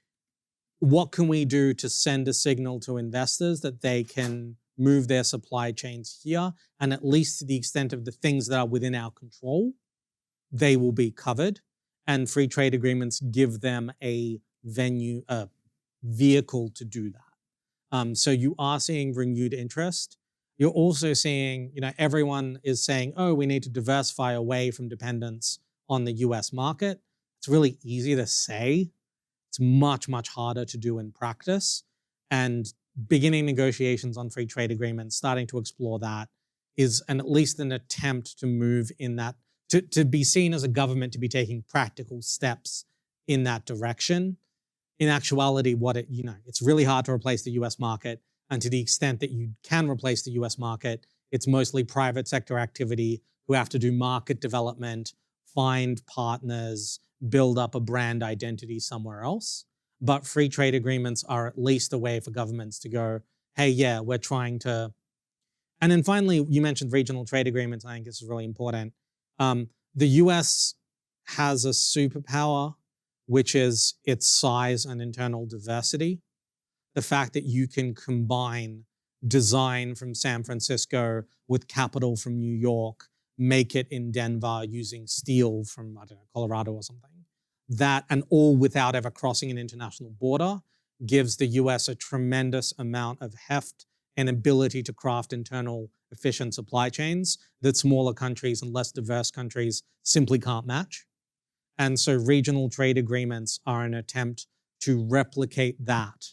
What can we do to send a signal to investors that they can move their supply chains here, and at least to the extent of the things that are within our control, they will be covered. And free trade agreements give them a venue, a vehicle to do that. So you are seeing renewed interest. You're also seeing, everyone is saying, oh, we need to diversify away from dependence on the US market. It's really easy to say. It's much, much harder to do in practice. And beginning negotiations on free trade agreements, starting to explore that, is at least an attempt to move in that, to be seen as a government to be taking practical steps in that direction. In actuality, it's really hard to replace the US market. And to the extent that you can replace the US market, it's mostly private sector activity who have to do market development, find partners, build up a brand identity somewhere else. But free trade agreements are at least a way for governments to go, hey, yeah, we're trying to. And then finally, you mentioned regional trade agreements. I think this is really important. The US has a superpower, which is its size and internal diversity. The fact that you can combine design from San Francisco with capital from New York, make it in Denver using steel from, Colorado or something. That, and all without ever crossing an international border, gives the US a tremendous amount of heft and ability to craft internal efficient supply chains that smaller countries and less diverse countries simply can't match. And so regional trade agreements are an attempt to replicate that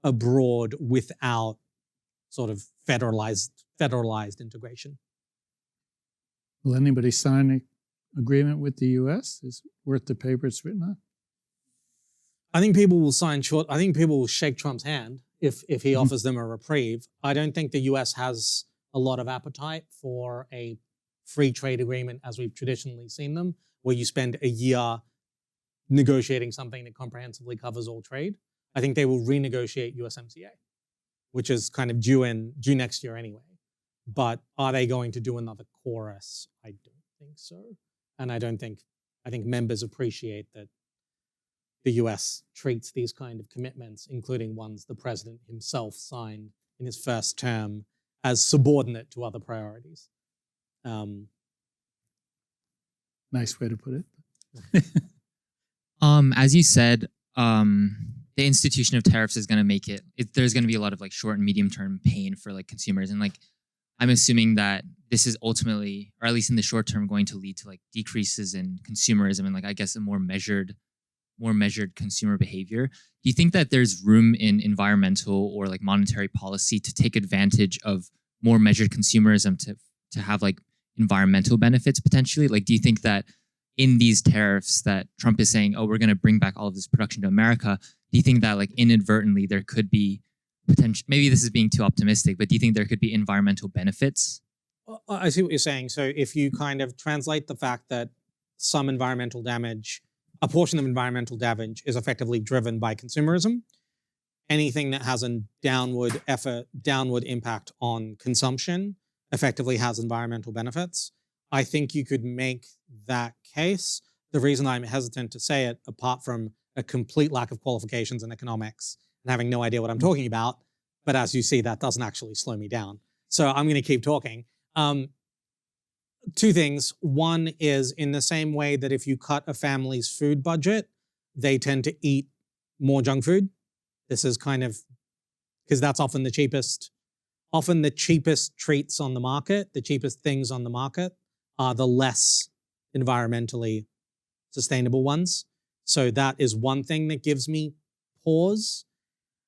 abroad without sort of federalized integration. Will anybody sign an agreement with the U.S.? Is it worth the paper it's written on? I think people will I think people will shake Trump's hand if he offers them a reprieve. I don't think the US has a lot of appetite for a free trade agreement as we've traditionally seen them, where you spend a year negotiating something that comprehensively covers all trade. I think they will renegotiate USMCA, which is kind of due next year anyway. But are they going to do another chorus? I don't think so. And I think members appreciate that the US treats these kind of commitments, including ones the president himself signed in his first term, as subordinate to other priorities. Nice way to put it. As you said, the institution of tariffs is going to make there's going to be a lot of like short and medium term pain for like consumers. And like, I'm assuming that this is ultimately, or at least in the short term, going to lead to like decreases in consumerism and like, I guess, a more measured consumer behavior. Do you think that there's room in environmental or like monetary policy to take advantage of more measured consumerism to have like environmental benefits potentially? Like, do you think that in these tariffs that Trump is saying, oh, we're going to bring back all of this production to America, do you think that like inadvertently there could be potential, maybe this is being too optimistic, but do you think there could be environmental benefits? I see what you're saying. So if you kind of translate the fact that some environmental damage, a portion of environmental damage is effectively driven by consumerism, anything that has a downward impact on consumption effectively has environmental benefits. I think you could make that case. The reason I'm hesitant to say it, apart from a complete lack of qualifications in economics and having no idea what I'm talking about, but as you see, that doesn't actually slow me down. So I'm going to keep talking. Two things. One is, in the same way that if you cut a family's food budget, they tend to eat more junk food. This is kind of, because that's often the cheapest treats on the market, the cheapest things on the market are the less environmentally sustainable ones. So that is one thing that gives me pause.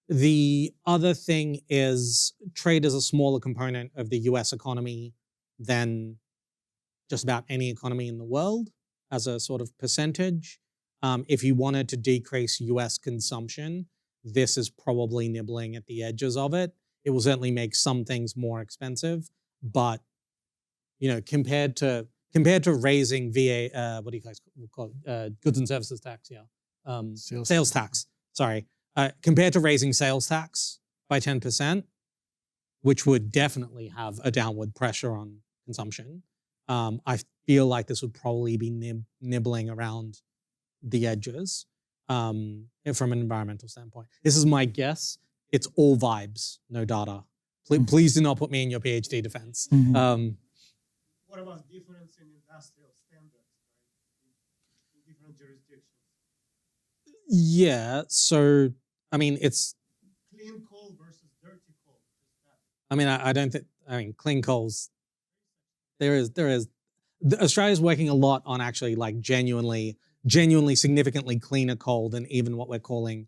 The other thing is trade is a smaller component of the US economy than just about any economy in the world as a sort of percentage. If you wanted to decrease US consumption, this is probably nibbling at the edges of it. It will certainly make some things more expensive, but compared to raising VA, what do you guys call it? Goods and services tax, yeah. Sales tax, sorry. Compared to raising sales tax by 10%, which would definitely have a downward pressure on consumption, I feel like this would probably be nibbling around the edges from an environmental standpoint. This is my guess. It's all vibes, no data. Please do not put me in your PhD defense. Mhm. What about difference in industrial standards, right? In different jurisdictions? Yeah. So, I mean, it's, Clean coal versus dirty coal. I mean, I don't think, I mean, clean coals, Australia's working a lot on actually like genuinely significantly cleaner coal than even what we're calling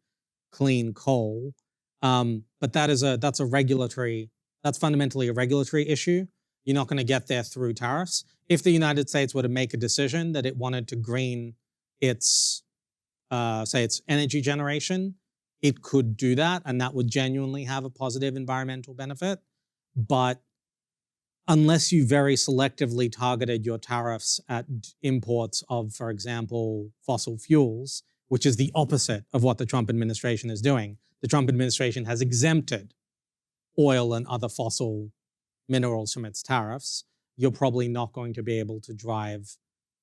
clean coal. But that's fundamentally a regulatory issue. You're not going to get there through tariffs. If the United States were to make a decision that it wanted to green its, say its energy generation, it could do that, and that would genuinely have a positive environmental benefit. But unless you very selectively targeted your tariffs at imports of, for example, fossil fuels, which is the opposite of what the Trump administration is doing. The Trump administration has exempted oil and other fossil minerals from its tariffs. You're probably not going to be able to drive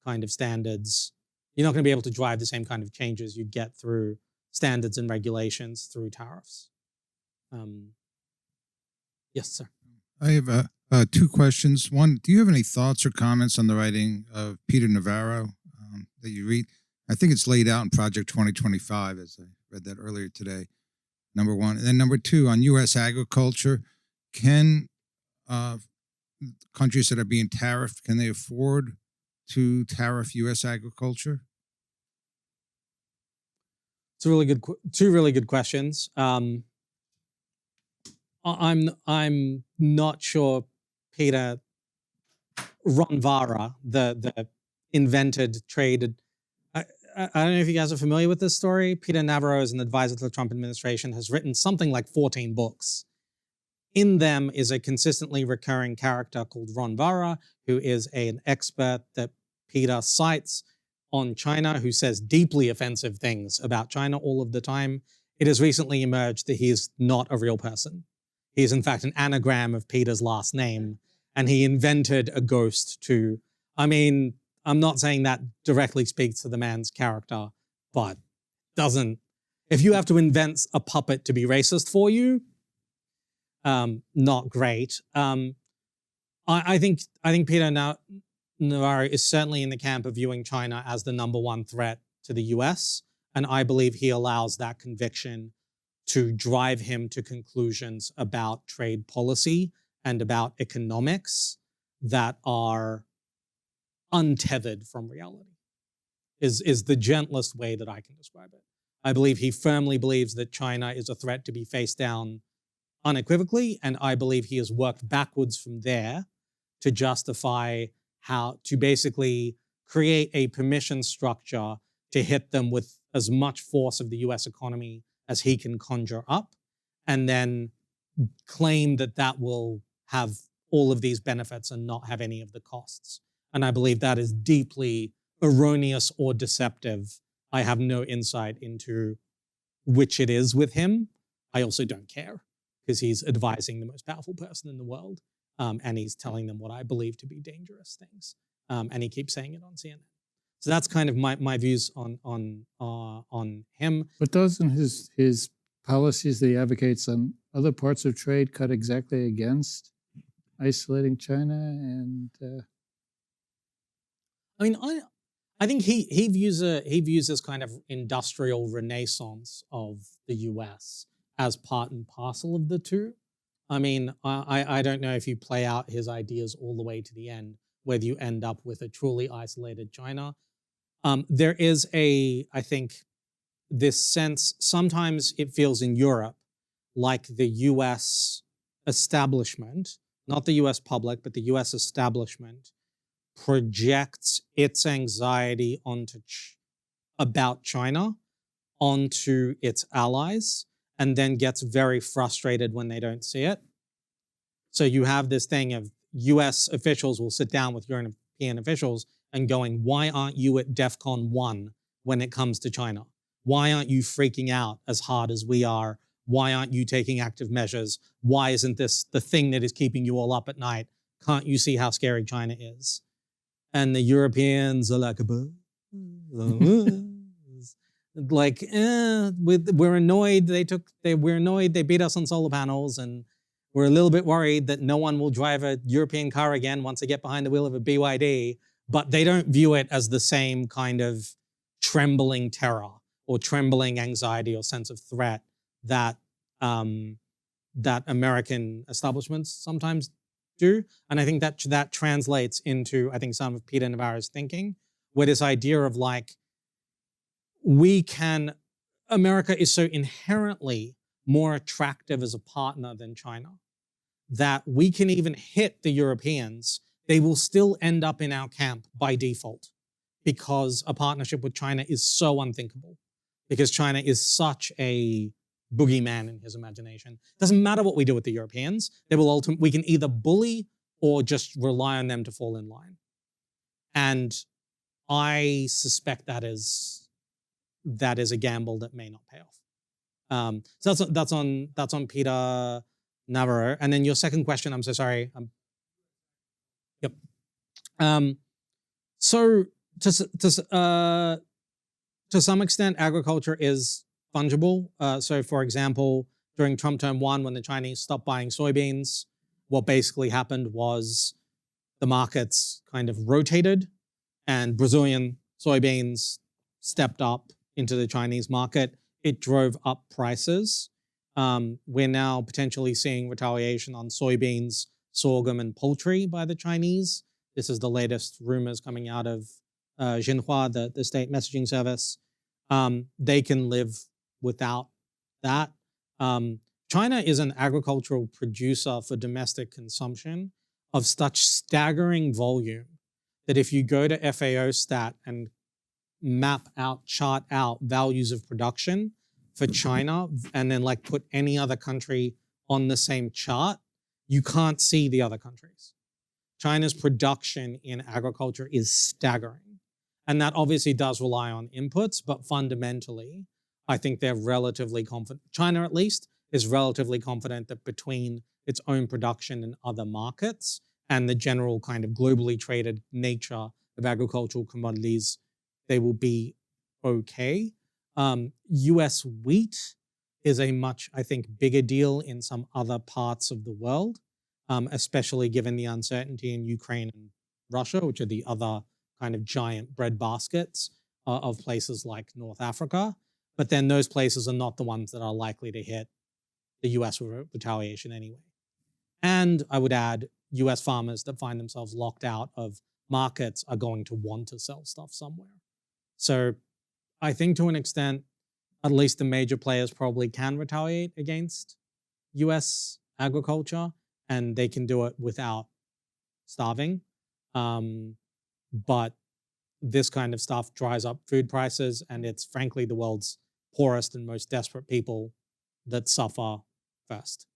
kind of standards. You're not going to be able to drive the same kind of changes you'd get through standards and regulations through tariffs. Yes, sir. I have two questions. One, do you have any thoughts or comments on the writing of Peter Navarro that you read? I think it's laid out in Project 2025, as I read that earlier today, number one. And then number two, on U.S. agriculture, can countries that are being tariffed, can they afford to tariff U.S. agriculture? It's two really good questions. I'm not sure Peter Ronvara, the invented trade. I don't know if you guys are familiar with this story. Peter Navarro is an advisor to the Trump administration, has written something like 14 books. In them is a consistently recurring character called Ron Vara, who is an expert that Peter cites on China, who says deeply offensive things about China all of the time. It has recently emerged that he is not a real person. He is in fact an anagram of Peter's last name, and he invented a ghost to, I mean, I'm not saying that directly speaks to the man's character, but doesn't. If you have to invent a puppet to be racist for you, not great. I think Peter Navarro is certainly in the camp of viewing China as the number one threat to the US, and I believe he allows that conviction to drive him to conclusions about trade policy and about economics that are untethered from reality, is the gentlest way that I can describe it. I believe he firmly believes that China is a threat to be faced down unequivocally, and I believe he has worked backwards from there to justify how to basically create a permission structure to hit them with as much force of the US economy as he can conjure up, and then claim that that will have all of these benefits and not have any of the costs. And I believe that is deeply erroneous or deceptive. I have no insight into which it is with him. I also don't care, because he's advising the most powerful person in the world, and he's telling them what I believe to be dangerous things, and he keeps saying it on CNN. So that's kind of my views on him. But doesn't his policies that he advocates on other parts of trade cut exactly against isolating China? And I mean, I think he views this kind of industrial renaissance of the US as part and parcel of the two. I mean, I don't know if you play out his ideas all the way to the end, whether you end up with a truly isolated China. There is I think, this sense, sometimes it feels in Europe like the US establishment, not the US public, but the US establishment projects its anxiety about China onto its allies, and then gets very frustrated when they don't see it. So you have this thing of US officials will sit down with European officials and going, why aren't you at DEFCON 1 when it comes to China? Why aren't you freaking out as hard as we are? Why aren't you taking active measures? Why isn't this the thing that is keeping you all up at night? Can't you see how scary China is? And the Europeans are like, we're annoyed. We're annoyed they beat us on solar panels, and We're a little bit worried that no one will drive a European car again once they get behind the wheel of a BYD, but they don't view it as the same kind of trembling terror or trembling anxiety or sense of threat that that American establishments sometimes do. And I think that translates into, I think, some of Peter Navarro's thinking, where this idea of like, America is so inherently more attractive as a partner than China that we can even hit the Europeans. They will still end up in our camp by default because a partnership with China is so unthinkable, because China is such a boogeyman in his imagination. Doesn't matter what we do with the Europeans, we can either bully or just rely on them to fall in line. And I suspect that is a gamble that may not pay off. So that's on Peter Navarro. And then your second question, I'm so sorry. Yep. So to some extent, agriculture is fungible. So for example, during Trump term 1, when the Chinese stopped buying soybeans, what basically happened was the markets kind of rotated and Brazilian soybeans stepped up into the Chinese market. It drove up prices. We're now potentially seeing retaliation on soybeans, sorghum, and poultry by the Chinese. This is the latest rumors coming out of Xinhua, the state messaging service. They can live without that. China is an agricultural producer for domestic consumption of such staggering volume that if you go to FAO stat and chart out values of production for China and then like put any other country on the same chart, you can't see the other countries. China's production in agriculture is staggering. And that obviously does rely on inputs, but fundamentally, I think they're relatively confident. China, at least, is relatively confident that between its own production and other markets and the general kind of globally traded nature of agricultural commodities, they will be okay. US wheat is a much, I think, bigger deal in some other parts of the world, especially given the uncertainty in Ukraine and Russia, which are the other kind of giant bread baskets of places like North Africa. But then those places are not the ones that are likely to hit the US retaliation anyway. And I would add, US farmers that find themselves locked out of markets are going to want to sell stuff somewhere. So I think to an extent, at least the major players probably can retaliate against US agriculture, and they can do it without starving. But this kind of stuff dries up food prices, and it's frankly the world's poorest and most desperate people that suffer first,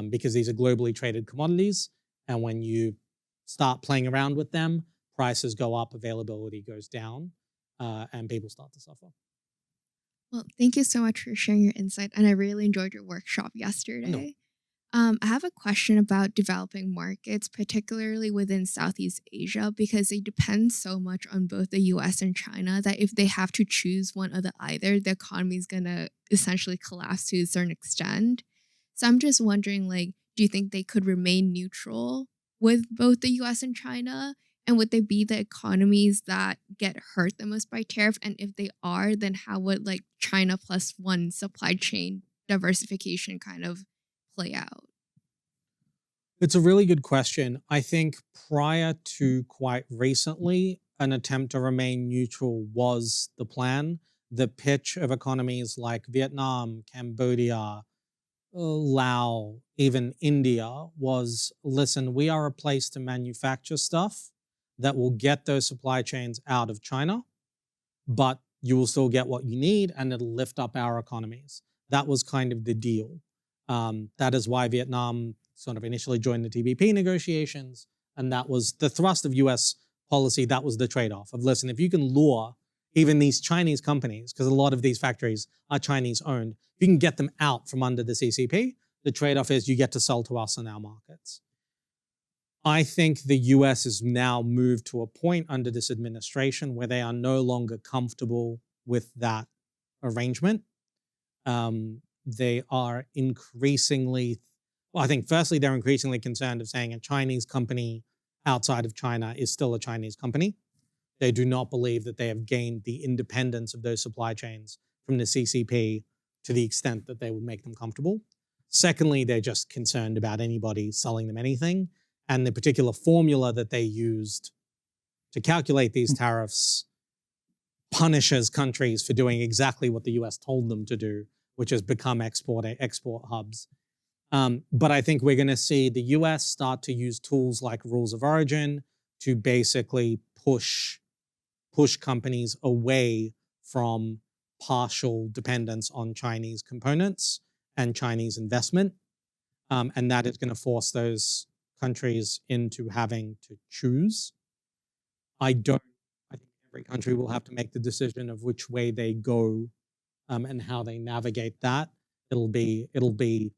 because these are globally traded commodities. And when you start playing around with them, prices go up, availability goes down, and people start to suffer. Well, thank you so much for sharing your insight, and I really enjoyed your workshop yesterday. I have a question about developing markets, particularly within Southeast Asia, because they depend so much on both the US and China that if they have to choose one or the either, the economy is going to essentially collapse to a certain extent. So I'm just wondering, like, do you think they could remain neutral with both the US and China? And would they be the economies that get hurt the most by tariff? And if they are, then how would like China plus one supply chain diversification kind of play out? It's a really good question. I think prior to quite recently, an attempt to remain neutral was the plan. The pitch of economies like Vietnam, Cambodia, Laos, even India was, listen, we are a place to manufacture stuff that will get those supply chains out of China, but you will still get what you need and it'll lift up our economies. That was kind of the deal. That is why Vietnam sort of initially joined the TPP negotiations. And that was the thrust of US policy. That was the trade-off of, listen, if you can lure even these Chinese companies, because a lot of these factories are Chinese owned, if you can get them out from under the CCP, the trade-off is you get to sell to us in our markets. I think the US has now moved to a point under this administration where they are no longer comfortable with that arrangement. They are increasingly, Well, I think firstly, they're increasingly concerned of saying a Chinese company outside of China is still a Chinese company. They do not believe that they have gained the independence of those supply chains from the CCP to the extent that they would make them comfortable. Secondly, they're just concerned about anybody selling them anything. And the particular formula that they used to calculate these tariffs punishes countries for doing exactly what the US told them to do, which is become export hubs. But I think we're going to see the US start to use tools like rules of origin to basically push companies away from partial dependence on Chinese components and Chinese investment. And that is going to force those countries into having to choose. I think every country will have to make the decision of which way they go and how they navigate that. It'll be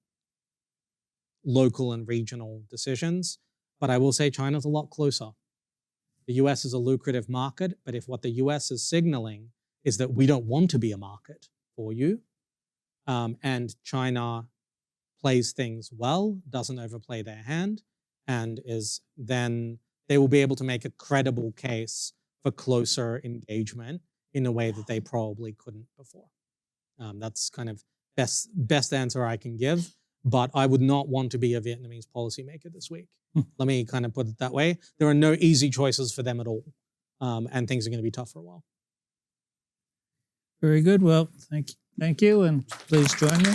local and regional decisions. But I will say China's a lot closer. The US is a lucrative market, but if what the US is signaling is that we don't want to be a market for you, and China plays things well, doesn't overplay their hand, and then they will be able to make a credible case for closer engagement in a way that they probably couldn't before. That's kind of best answer I can give, but I would not want to be a Vietnamese policymaker this week. Let me kind of put it that way. There are no easy choices for them at all, and things are going to be tough for a while. Very good. Well, thank you, and please join me.